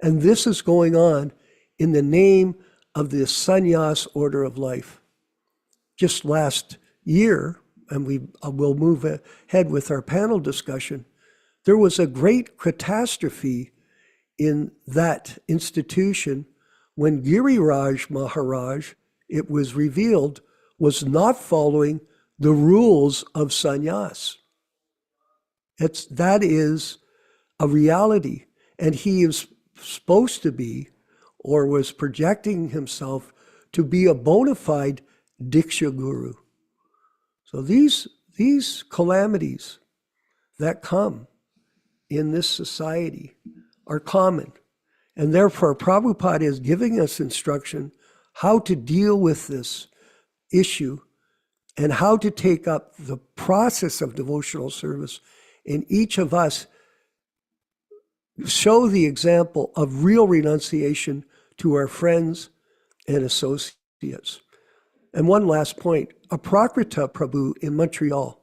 And this is going on in the name of the sannyas order of life. Just last year, and we will move ahead with our panel discussion, there was a great catastrophe in that institution when Giriraj Maharaj, it was revealed, was not following the rules of sannyas. That is a reality. And he is supposed to be, or was projecting himself to be, a bona fide Diksha Guru. So these calamities that come in this society are common. And therefore, Prabhupada is giving us instruction how to deal with this issue and how to take up the process of devotional service in each of us, show the example of real renunciation to our friends and associates. And one last point, Aprakrita Prabhu in Montreal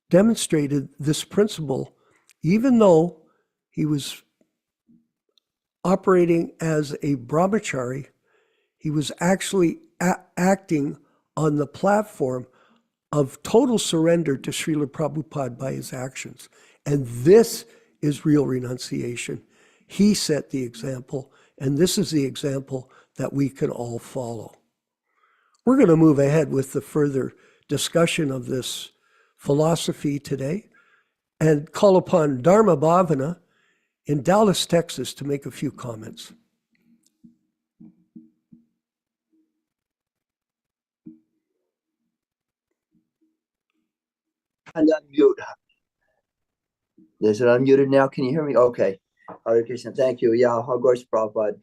demonstrated this principle, even though he was operating as a brahmachari, he was actually acting on the platform of total surrender to Srila Prabhupada by his actions. And this is real renunciation. He set the example, and this is the example that we can all follow. We're going to move ahead with the further discussion of this philosophy today and call upon Dharma Bhavana in Dallas, Texas, to make a few comments. And unmute. Is it unmuted now? Can you hear me? Okay. Hare Krishna. Thank you. Yeah, of course, Prabhupada.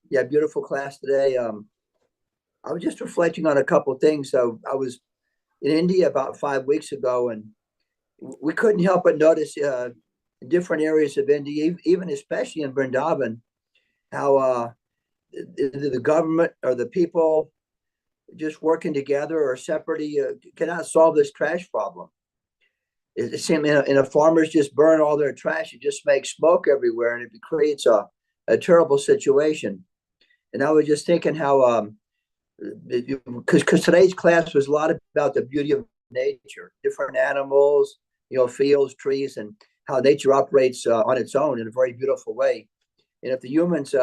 Yeah, beautiful class today. I was just reflecting on a couple of things. So I was in India about 5 weeks ago, and we couldn't help but notice in different areas of India, even especially in Vrindavan, how the government or the people just working together or separately cannot solve this trash problem. It seems in farmers just burn all their trash. It just makes smoke everywhere, and it creates a terrible situation. And I was just thinking how, because today's class was a lot about the beauty of nature, different animals, fields, trees, and how nature operates on its own in a very beautiful way. And if the humans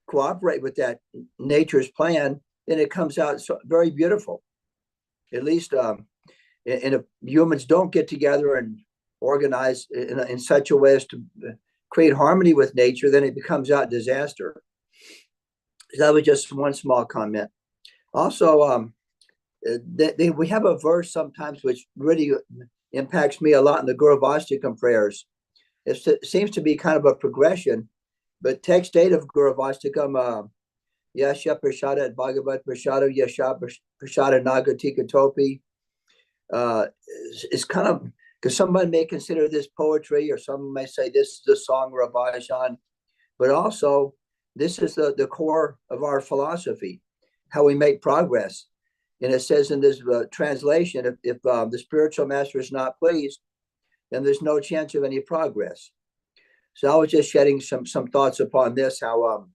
cooperate with that nature's plan, then it comes out very beautiful. At least, and if humans don't get together and organize in such a way as to create harmony with nature, then it becomes out disaster. So that was just one small comment. Also, we have a verse sometimes which really impacts me a lot in the Guruvastikam prayers. It seems to be kind of a progression, but text 8 of Guruvastikam, Yasha Prashada at Bhagavat Prashada, Yasha Prashada Nagatika Topi, is kind of, because someone may consider this poetry, or someone may say this is a song or a bhajan, but also this is the core of our philosophy, how we make progress. And it says in this translation, if the spiritual master is not pleased, then there's no chance of any progress. So I was just shedding some thoughts upon this, how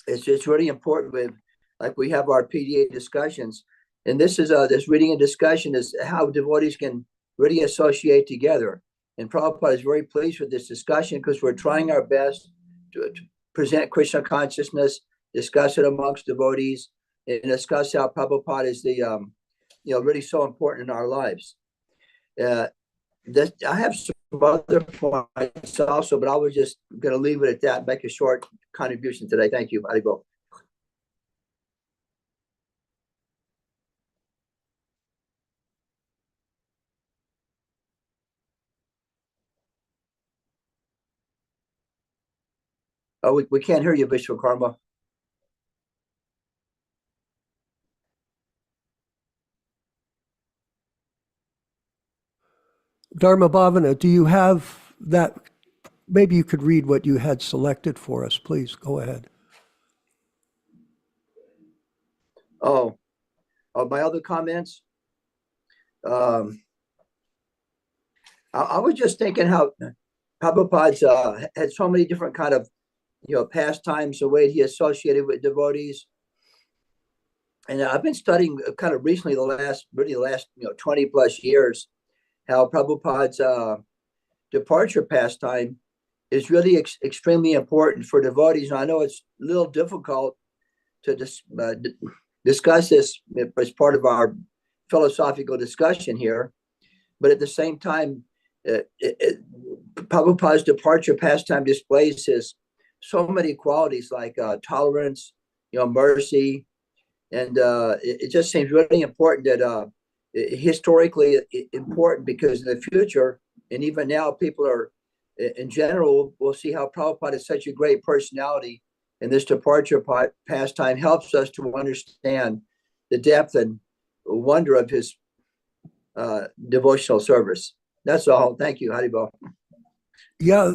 it's really important with, like, we have our PDA discussions, and this is this reading and discussion is how devotees can really associate together. And Prabhupada is very pleased with this discussion because we're trying our best to present Krishna consciousness, discuss it amongst devotees, and discuss how Prabhupada is the really so important in our lives. I have some other points also, but I was just going to leave it at that, make a short contribution today. Thank you. Aribo. Oh, we can't hear you, Vishwakarma. Dharma Bhavana, do you have that? Maybe you could read what you had selected for us, please. Go ahead. Oh, my other comments. I was just thinking how Prabhupada's had so many different kind of pastimes, the way he associated with devotees. And I've been studying kind of recently the last 20 plus years how Prabhupada's departure pastime is really extremely important for devotees. And I know it's a little difficult to discuss this as part of our philosophical discussion here, but at the same time, Prabhupada's departure pastime displays so many qualities like tolerance, mercy, and it just seems really important that historically important, because in the future and even now people are in general will see how Prabhupada is such a great personality, and this departure pastime helps us to understand the depth and wonder of his devotional service. That's all. Thank you, Haribol. Yeah,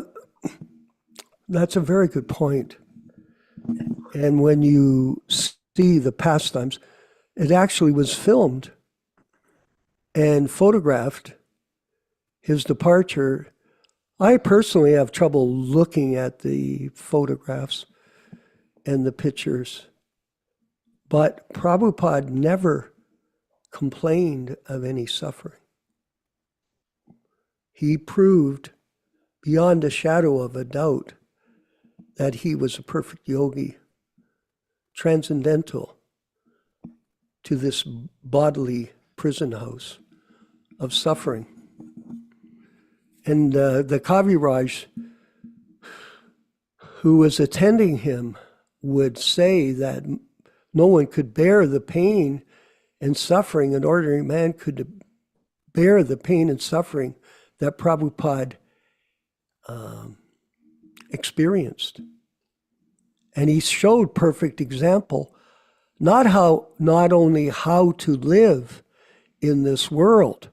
that's a very good point. And when you see the pastimes, it actually was filmed and photographed, his departure. I personally have trouble looking at the photographs and the pictures, but Prabhupada never complained of any suffering. He proved beyond a shadow of a doubt that he was a perfect yogi, transcendental to this bodily prison house of suffering. And the Kaviraj who was attending him would say that no one could bear the pain and suffering, an ordinary man could bear the pain and suffering that Prabhupada experienced. And he showed perfect example, not only how to live in this world,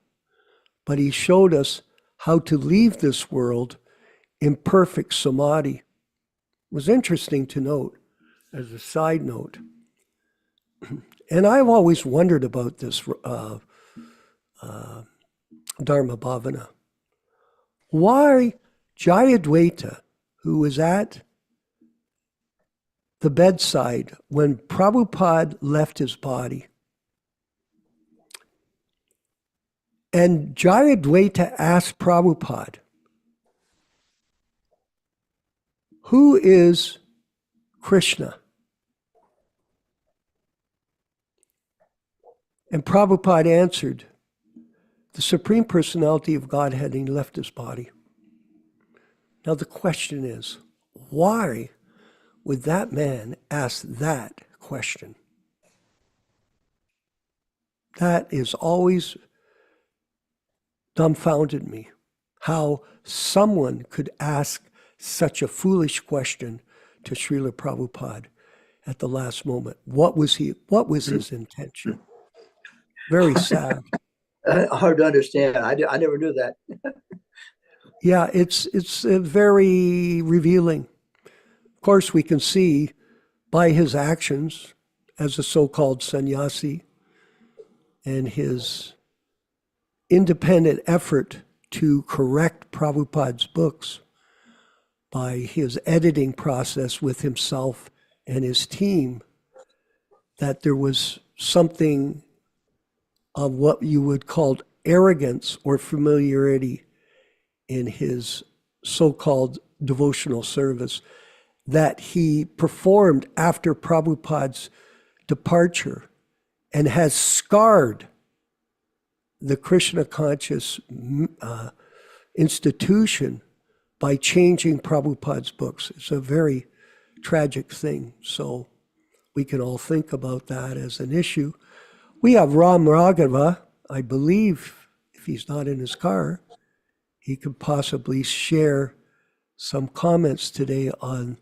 but he showed us how to leave this world in perfect samadhi. It was interesting to note, as a side note. And I've always wondered about this Dharma Bhavana. Why Jayadvaita, who was at the bedside when Prabhupada left his body, and Jayadvaita asked Prabhupada, who is Krishna? And Prabhupada answered, the Supreme Personality of Godhead, and he left his body. Now the question is, why would that man ask that question? That has always dumbfounded me, how someone could ask such a foolish question to Srila Prabhupada at the last moment. What was his intention? Very sad. Hard to understand. I never knew that. Yeah, it's very revealing. Of course, we can see by his actions as a so-called sannyasi and his independent effort to correct Prabhupada's books by his editing process with himself and his team, that there was something of what you would call arrogance or familiarity in his so-called devotional service that he performed after Prabhupada's departure, and has scarred the Krishna conscious institution by changing Prabhupada's books. It's a very tragic thing. So we can all think about that as an issue. We have Ram Raghava. I believe if he's not in his car, he could possibly share some comments today on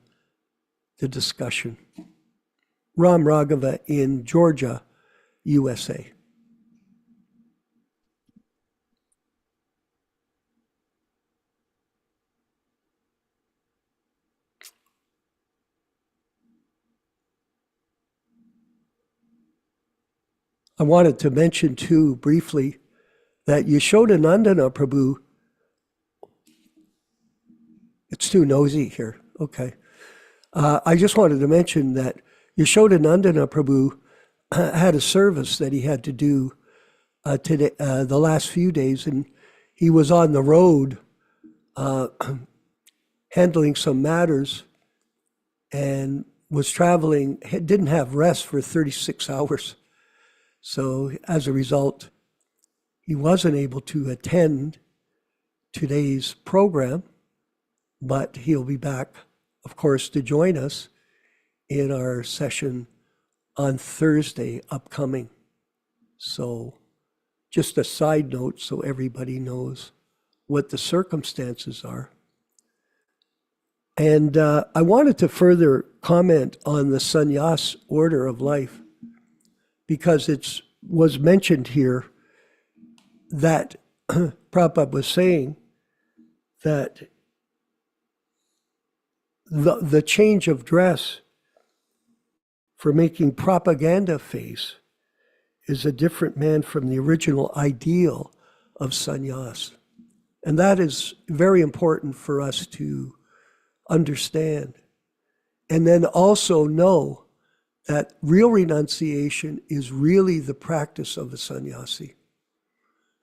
the discussion. Ram Raghava in Georgia, USA. I wanted to mention too briefly that Yashodanandana Prabhu, it's too nosy here, okay. I just wanted to mention that Yashodanandana Prabhu had a service that he had to do today, the last few days, and he was on the road handling some matters and was traveling, didn't have rest for 36 hours. So as a result, he wasn't able to attend today's program, but he'll be back, of course, to join us in our session on Thursday upcoming. So just a side note so everybody knows what the circumstances are. And I wanted to further comment on the sannyas order of life, because it was mentioned here that Prabhupada was saying that the change of dress for making propaganda face is a different man from the original ideal of sannyas. And that is very important for us to understand. And then also know that real renunciation is really the practice of the sannyasi.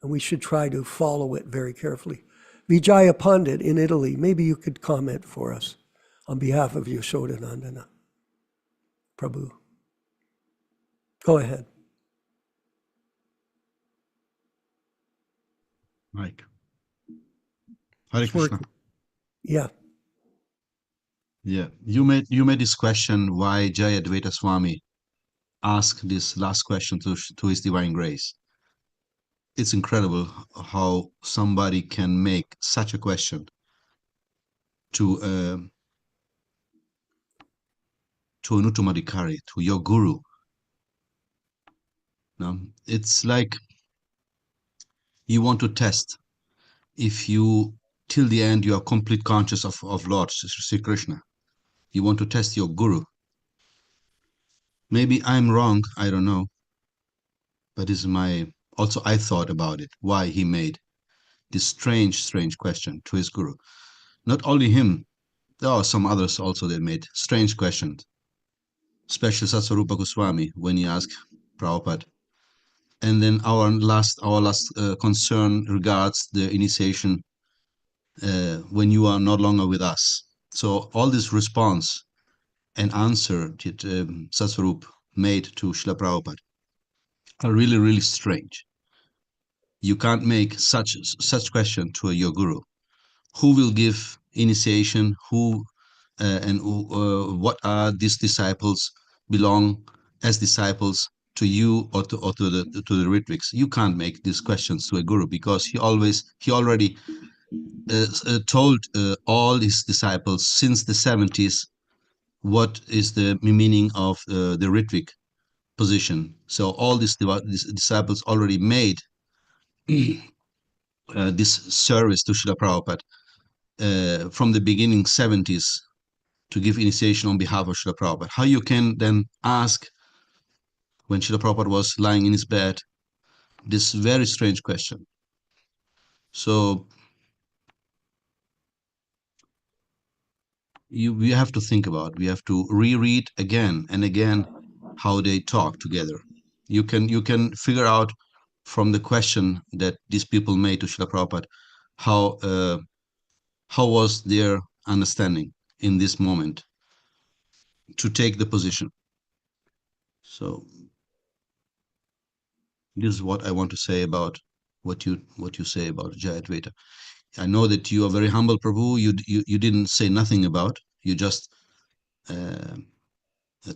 And we should try to follow it very carefully. Vijaya Pandit in Italy, maybe you could comment for us on behalf of Yashodanandana. Prabhu. Go ahead. Mike. Hare Krishna. Yeah. Yeah, you made this question why Jayadvaita Swami asked this last question to His Divine Grace. It's incredible how somebody can make such a question to an Uttamadhikari, to your guru. Now, it's like you want to test if you, till the end, you are complete conscious of Lord Sri Krishna. You want to test your guru. Maybe I'm wrong, I don't know. But this is also I thought about it, why he made this strange question to his guru. Not only him, there are some others also that made strange questions. Especially Satsvarupa Goswami when he asked Prabhupada. And then our last concern regards the initiation when you are no longer with us. So all this response and answer that Satsvarup made to Srila Prabhupada are really, really strange. You can't make such question to your guru. Who will give initiation? Who and what are these disciples belong as disciples to you or to the Ritvik? You can't make these questions to a guru because he already told all his disciples since the 70s what is the meaning of the Ritvik position. So all these disciples already made this service to Srila Prabhupada from the beginning 70s to give initiation on behalf of Srila Prabhupada. How you can then ask, when Srila Prabhupada was lying in his bed, this very strange question. So we have to think about, we have to reread again and again how they talk together. You can figure out from the question that these people made to Srila Prabhupada how was their understanding in this moment to take the position. So this is what I want to say about what you say about Jayadvaita. I know that you are very humble, Prabhu. You didn't say nothing about. You just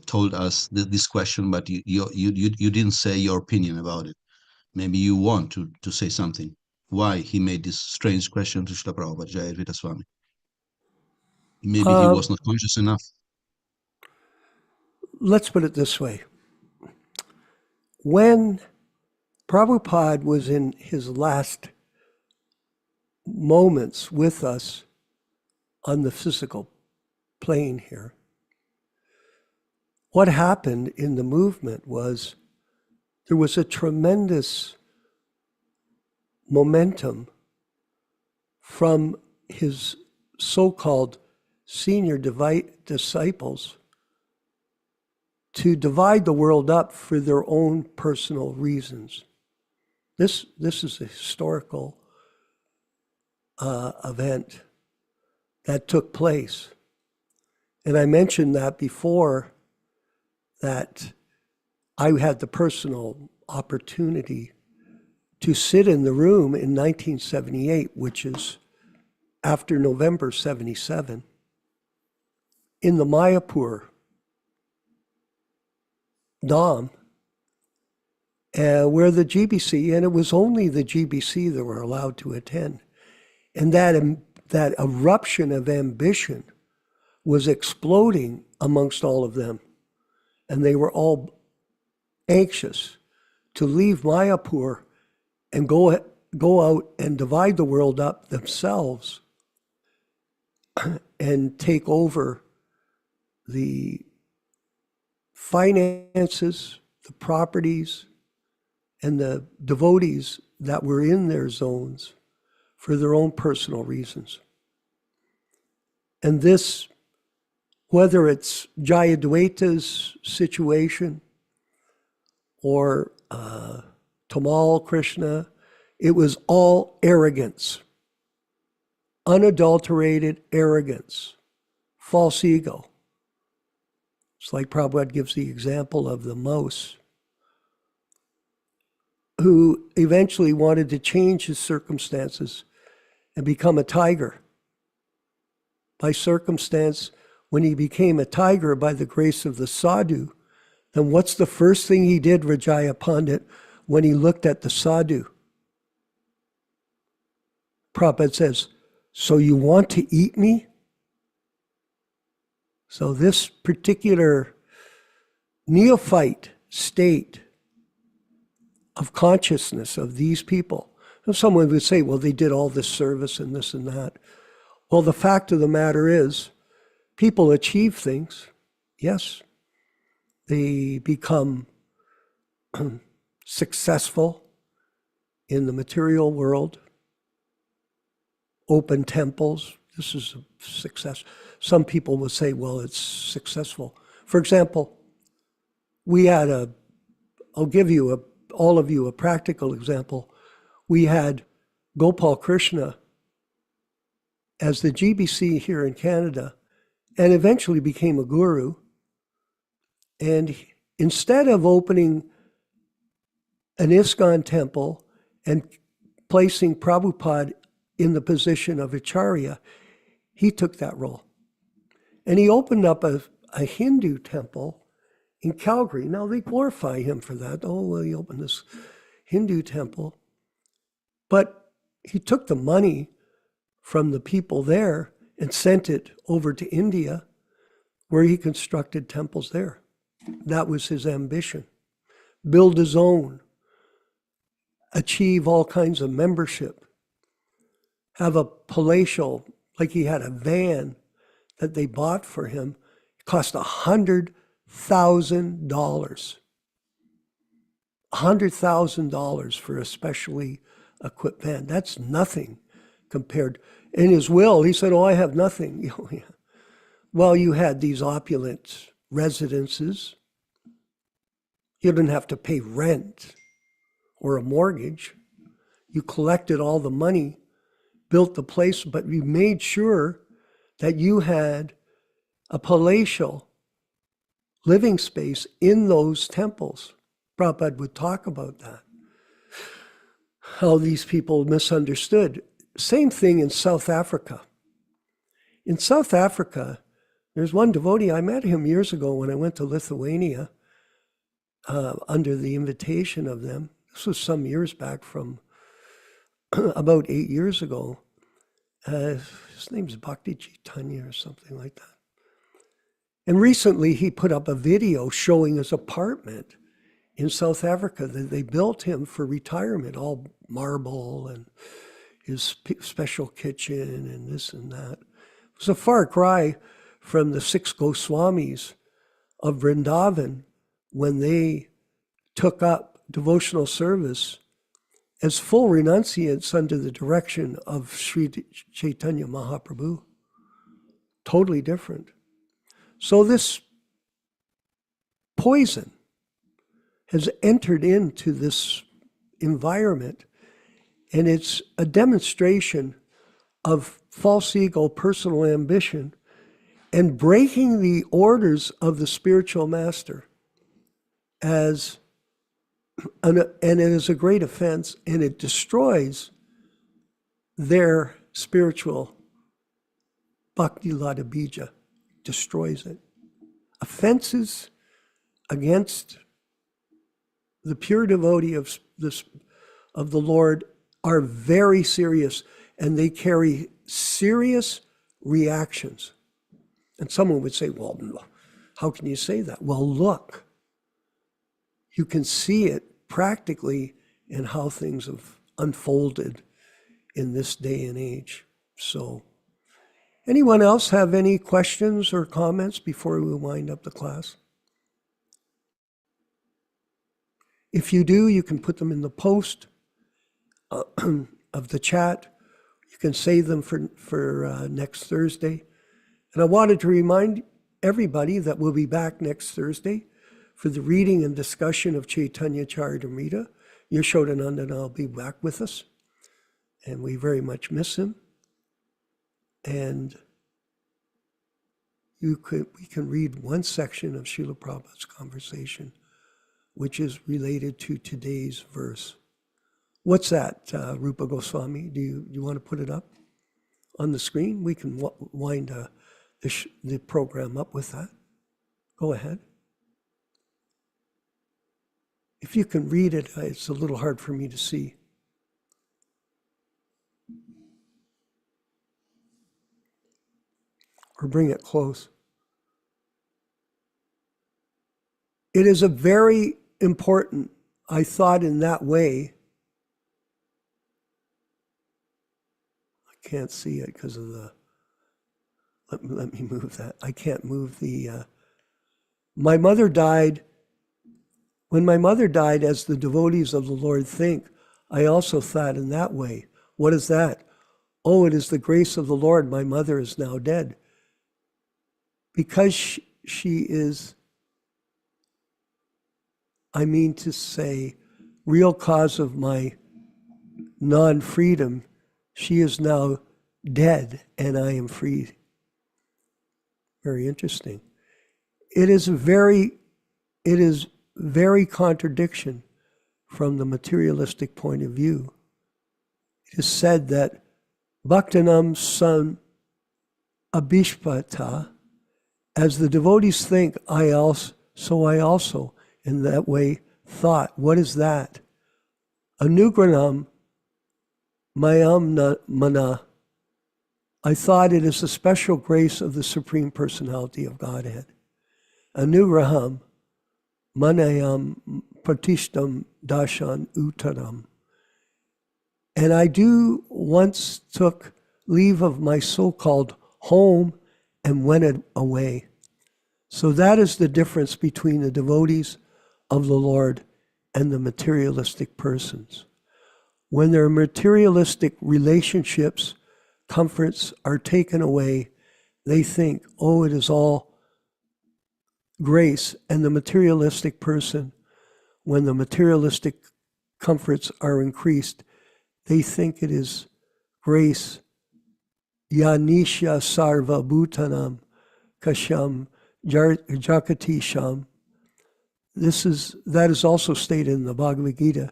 told us this question, but you didn't say your opinion about it. Maybe you want to say something. Why he made this strange question to Srila Prabhupada, Jayadvaita Swami? Maybe he was not conscious enough. Let's put it this way. When Prabhupada was in his last moments with us on the physical plane here, what happened in the movement was there was a tremendous momentum from his so-called senior disciples to divide the world up for their own personal reasons. This is a historical event that took place. And I mentioned that before, that I had the personal opportunity to sit in the room in 1978, which is after November 77, in the Mayapur Dom, where the GBC, and it was only the GBC that were allowed to attend, and that eruption of ambition was exploding amongst all of them, and they were all anxious to leave Mayapur and go out and divide the world up themselves and take over the finances, the properties, and the devotees that were in their zones for their own personal reasons. And this, whether it's Jayadvaita's situation or Tamal Krishna, it was all arrogance, unadulterated arrogance, false ego. It's like Prabhupada gives the example of the mouse who eventually wanted to change his circumstances and become a tiger. By circumstance, when he became a tiger by the grace of the sadhu, then what's the first thing he did, Rajaya Pandit, when he looked at the sadhu? Prabhupada says, "So you want to eat me?" So this particular neophyte state of consciousness of these people, and someone would say, well, they did all this service and this and that. Well, the fact of the matter is, people achieve things, yes. They become successful in the material world, open temples. This is a success. Some people will say, well, it's successful. For example, we had I'll give you all of you a practical example. We had Gopal Krishna as the GBC here in Canada, and eventually became a guru. And instead of opening an ISKCON temple and placing Prabhupada in the position of Acharya, he took that role. And he opened up a Hindu temple in Calgary. Now they glorify him for that. Oh, well, he opened this Hindu temple. But he took the money from the people there and sent it over to India, where he constructed temples there. That was his ambition. Build his own, achieve all kinds of membership, have a palatial, like he had a van that they bought for him. It cost $100,000. $100,000 for a specially equipped van. That's nothing compared. In his will, he said, oh, I have nothing. Well, you had these opulent residences. You didn't have to pay rent or a mortgage. You collected all the money, built the place, but you made sure that you had a palatial living space in those temples. Prabhupada would talk about that, how these people misunderstood. Same thing in South Africa. In South Africa, there's one devotee, I met him years ago when I went to Lithuania under the invitation of them. This was some years back, from about 8 years ago. His name's Bhakti Chaitanya or something like that. And recently he put up a video showing his apartment in South Africa that they built him for retirement, all marble and his special kitchen and this and that. It was a far cry from the 6 Goswamis of Vrindavan when they took up devotional service as full renunciates under the direction of Sri Chaitanya Mahaprabhu. Totally different. So this poison has entered into this environment, and it's a demonstration of false ego, personal ambition, and breaking the orders of the spiritual master and it is a great offense, and it destroys their spiritual bhakti lata bija, destroys it. Offenses against the pure devotee of the Lord are very serious, and they carry serious reactions. And someone would say, well, how can you say that? Well, look, you can see it practically in how things have unfolded in this day and age. So, anyone else have any questions or comments before we wind up the class? If you do, you can put them in the post of the chat. You can save them for next Thursday. And I wanted to remind everybody that we'll be back next Thursday for the reading and discussion of Chaitanya Charitamrita. Yashodananda and I'll be back with us, and we very much miss him. And we can read one section of Srila Prabhupada's conversation, which is related to today's verse. What's that, Rupa Goswami? Do you want to put it up on the screen? We can wind the program up with that. Go ahead. If you can read it, it's a little hard for me to see. Or bring it close. It is a very important, I thought in that way. I can't see it because of the, let me move that. I can't move the, my mother died. When my mother died, as the devotees of the Lord think, I also thought in that way. What is that? Oh, it is the grace of the Lord. My mother is now dead. Because she is, I mean to say, real cause of my non-freedom, she is now dead and I am free. Very interesting. It is very contradiction from the materialistic point of view. It is said that Bhaktanam san abhishpata, as the devotees think, I also, in that way, thought. What is that? Anugranam mayam mana. I thought it is a special grace of the Supreme Personality of Godhead. Anugraham manayam pratishtam dashan uttaram. And I once took leave of my so-called home and went away. So that is the difference between the devotees of the Lord and the materialistic persons. When their materialistic relationships, comforts are taken away, they think, oh, it is all grace. And the materialistic person, when the materialistic comforts are increased, they think it is grace. Yanisha sarva bhutanam kasham jakati sham. That is also stated in the Bhagavad Gita,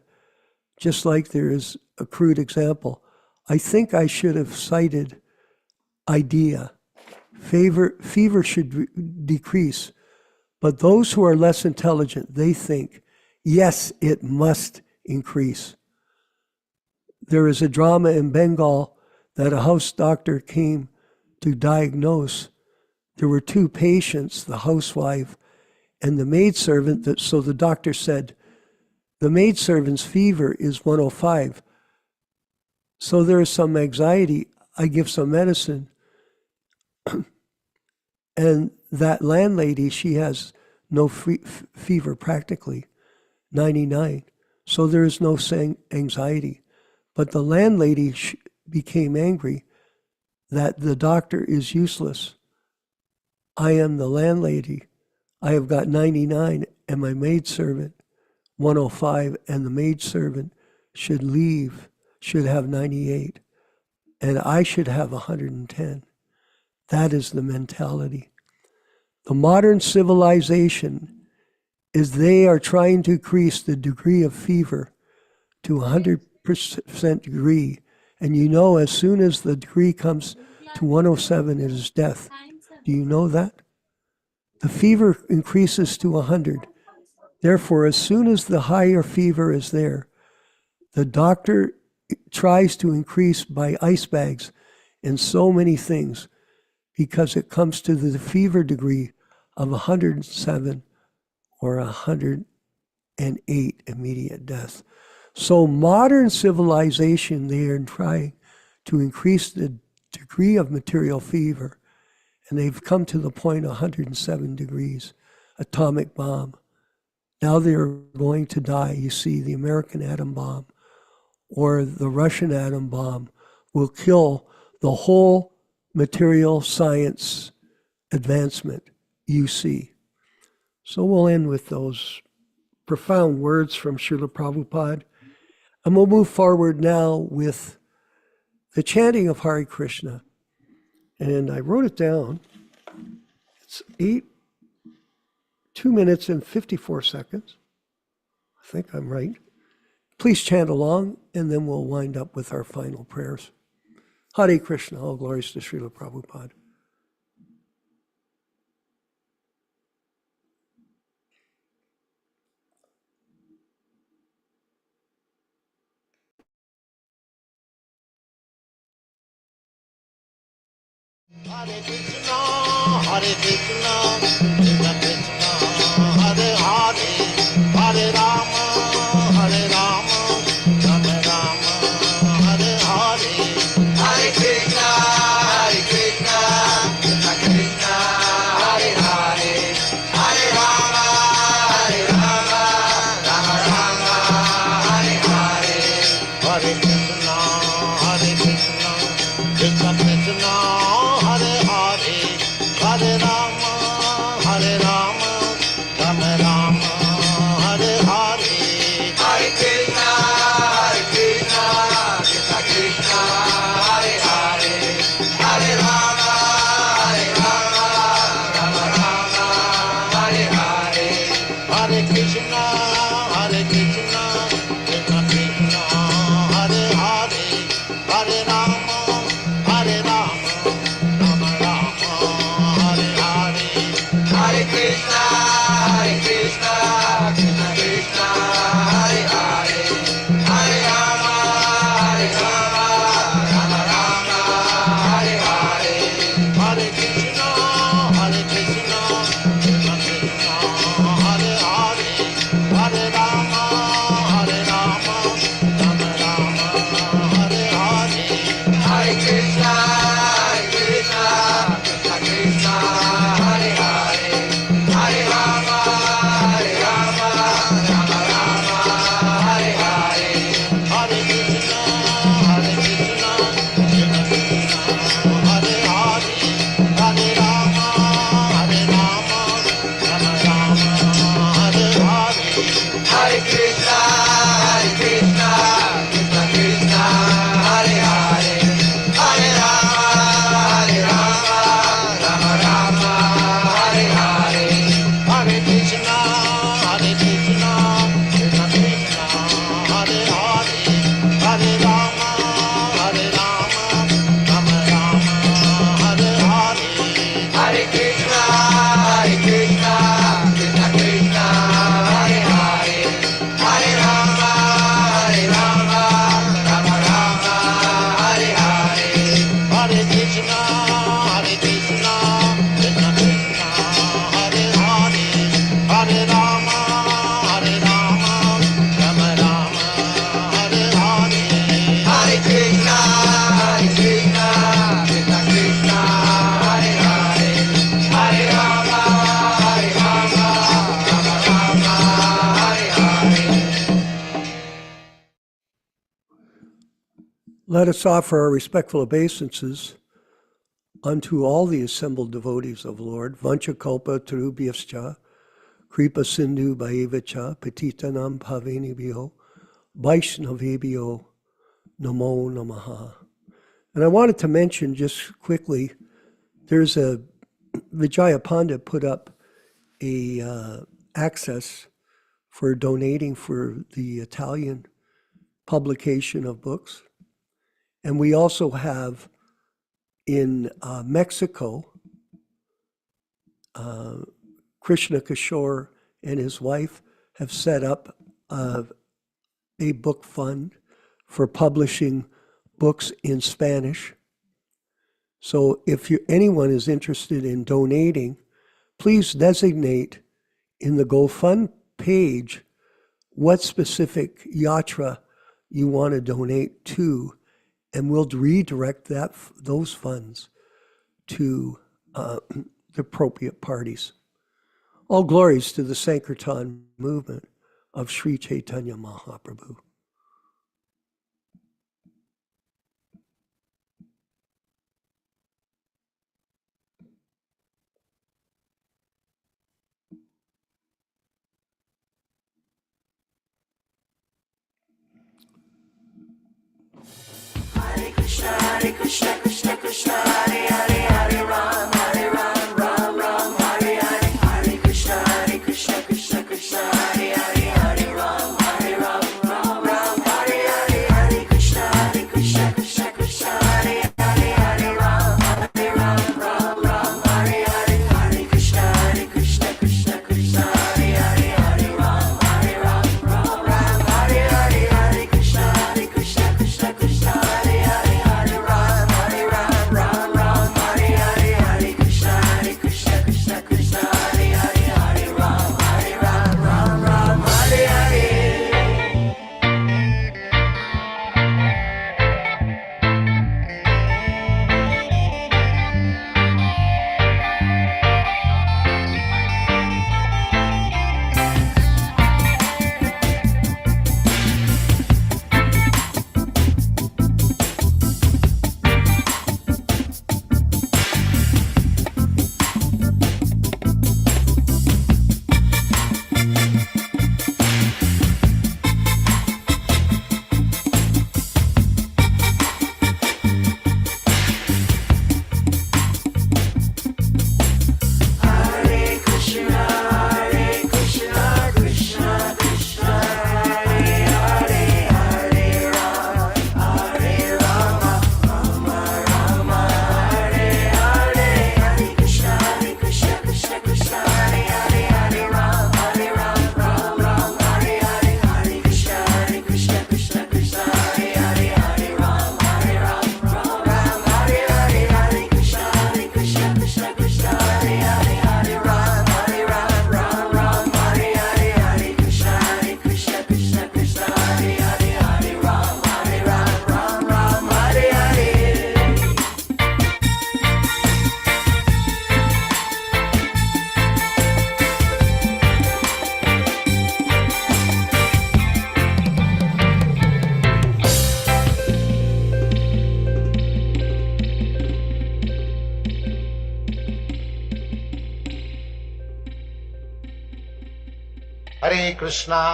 just like there is a crude example. I think I should have cited idea. Fever should decrease, but those who are less intelligent, they think, yes, it must increase. There is a drama in Bengal that a house doctor came to diagnose. There were two patients, the housewife and the maidservant. So the doctor said, the maidservant's fever is 105. So there is some anxiety. I give some medicine. And that landlady, she has no fever practically, 99. So there is no anxiety. But the landlady became angry that the doctor is useless. I am the landlady. I have got 99 and my maidservant 105, and the maidservant should have 98, and I should have 110. That is the mentality. The modern civilization is they are trying to increase the degree of fever to 100% degree. And you know, as soon as the degree comes to 107, it is death. Do you know that? The fever increases to 100. Therefore, as soon as the higher fever is there, the doctor tries to increase by ice bags and so many things because it comes to the fever degree of 107 or 108 immediate death. So modern civilization, they are trying to increase the degree of material fever, and they've come to the point 107 degrees, atomic bomb. Now they're going to die. You see, the American atom bomb or the Russian atom bomb will kill the whole material science advancement you see. So we'll end with those profound words from Srila Prabhupada. And we'll move forward now with the chanting of Hare Krishna. And I wrote it down. It's 2 minutes and 54 seconds. I think I'm right. Please chant along, and then we'll wind up with our final prayers. Hare Krishna, all glories to Srila Prabhupada. Hare Krishna, Hare Krishna, Krishna Krishna, Hare Hare, Hare Rama, Hare Rama, Rama Rama, Hare Hare. Hare Krishna, Hare Krishna, Krishna Krishna, Hare Hare, Hare Rama, Hare Rama, Rama Rama, Hare Hare. Hare Krishna, Hare Krishna, Krishna Krishna, Hare Hare, Hare Rama, Hare Rama, Rama Rama, Hare Hare. Hare Krishna, Hare Krishna, Krishna Krishna, Hare Hare, Hare Rama, Hare Rama, Rama Rama, Hare Hare. Hare Krishna, Hare Krishna, Krishna Krishna, Hare Hare, Hare Rama, Hare Rama, Rama Rama, Hare Hare. Hare Krishna, Hare Krishna, Krishna Krishna, Hare Hare, Hare Rama, Hare Rama, Rama Rama, Hare Hare. Hare Krishna, Hare Krishna, Krishna Krishna, Hare Hare, Hare Rama, Hare Rama, Rama Rama, Hare Hare. Hare Krishna, Hare Krishna, Krishna Krishna, Hare Hare, Hare Rama, Hare Rama, Rama Rama, Hare Hare. Hare Krishna, Hare Krishna, Krishna Krishna, Hare Hare, Hare Rama, Hare Rama, Rama Rama, Hare Hare. Hare Krishna, Hare Krishna, Krishna Krishna, Hare Hare, Hare Rama, Hare Rama, Rama Rama, Hare Hare. Hare Krishna, Hare Krishna, Krishna Krishna, Hare Hare, Hare Rama, Hare Rama, Rama Rama, Hare Hare. Hare Krishna, Hare Krishna, Krishna Krishna, Hare Hare, Hare Rama, Hare Rama, Rama Rama, Hare Hare. Hare Krishna, Hare Krishna, Krishna Krishna, Hare Hare, Hare Rama, Hare Rama, Rama Rama, Hare Hare. Hare Krishna, Hare Krishna, Krishna Krishna, Hare Hare, Hare Rama, Hare Rama, Rama Rama, Hare Hare. Let us offer our respectful obeisances unto all the assembled devotees of Lord, Vanchakalpa Tarubhyascha, Kripa Sindhu Bhaivacha Patitanam Pavanebhyo Vaishnavebhyo Namo Namaha. And I wanted to mention just quickly, there's Vijaya Pandit put up a access for donating for the Italian publication of books. And we also have in Mexico, Krishna Kishore and his wife have set up a book fund for publishing books in Spanish. So if anyone is interested in donating, please designate in the GoFund page what specific yatra you want to donate to, and we'll redirect those funds to the appropriate parties. All glories to the Sankirtan movement of Sri Chaitanya Mahaprabhu. Hare Krishna, Krishna Krishna, Hare Hare, Hare Ram, Ram Ram, Hare Hare. Hare Krishna, Krishna Krishna, Hare Hare, Hare Ram, Ram Hare Hare. Hare Krishna, Krishna Krishna, Hare Hare, Hare Ram, Ram Hare Hare. Hare Krishna, Krishna Krishna, Hare Hare, Hare Ram, Ram Hare Hare. Hare Krishna, Krishna Krishna, Hare Hare, Hare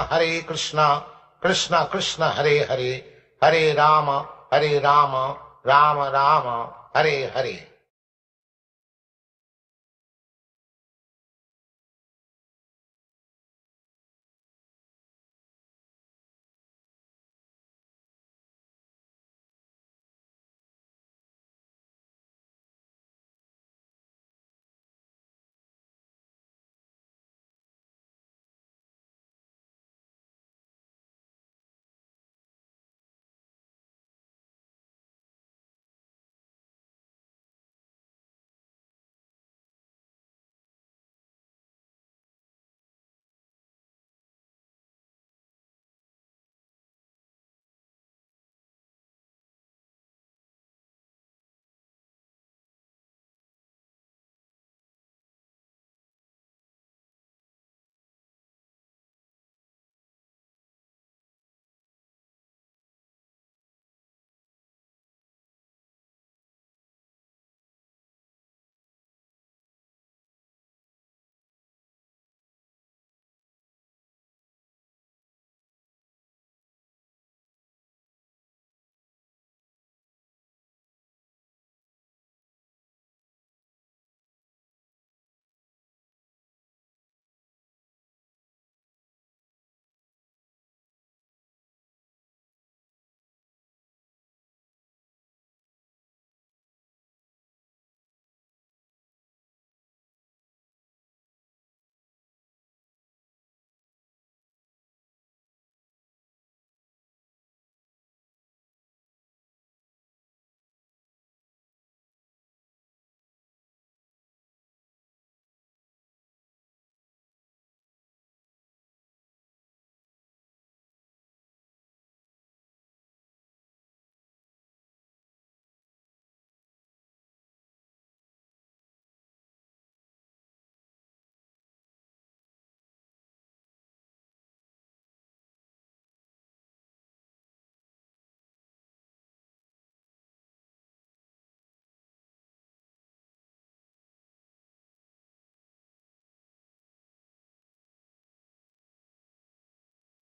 Hare Krishna, Krishna Krishna, Hare Hare, Hare Rama, Rama Rama, Hare Hare.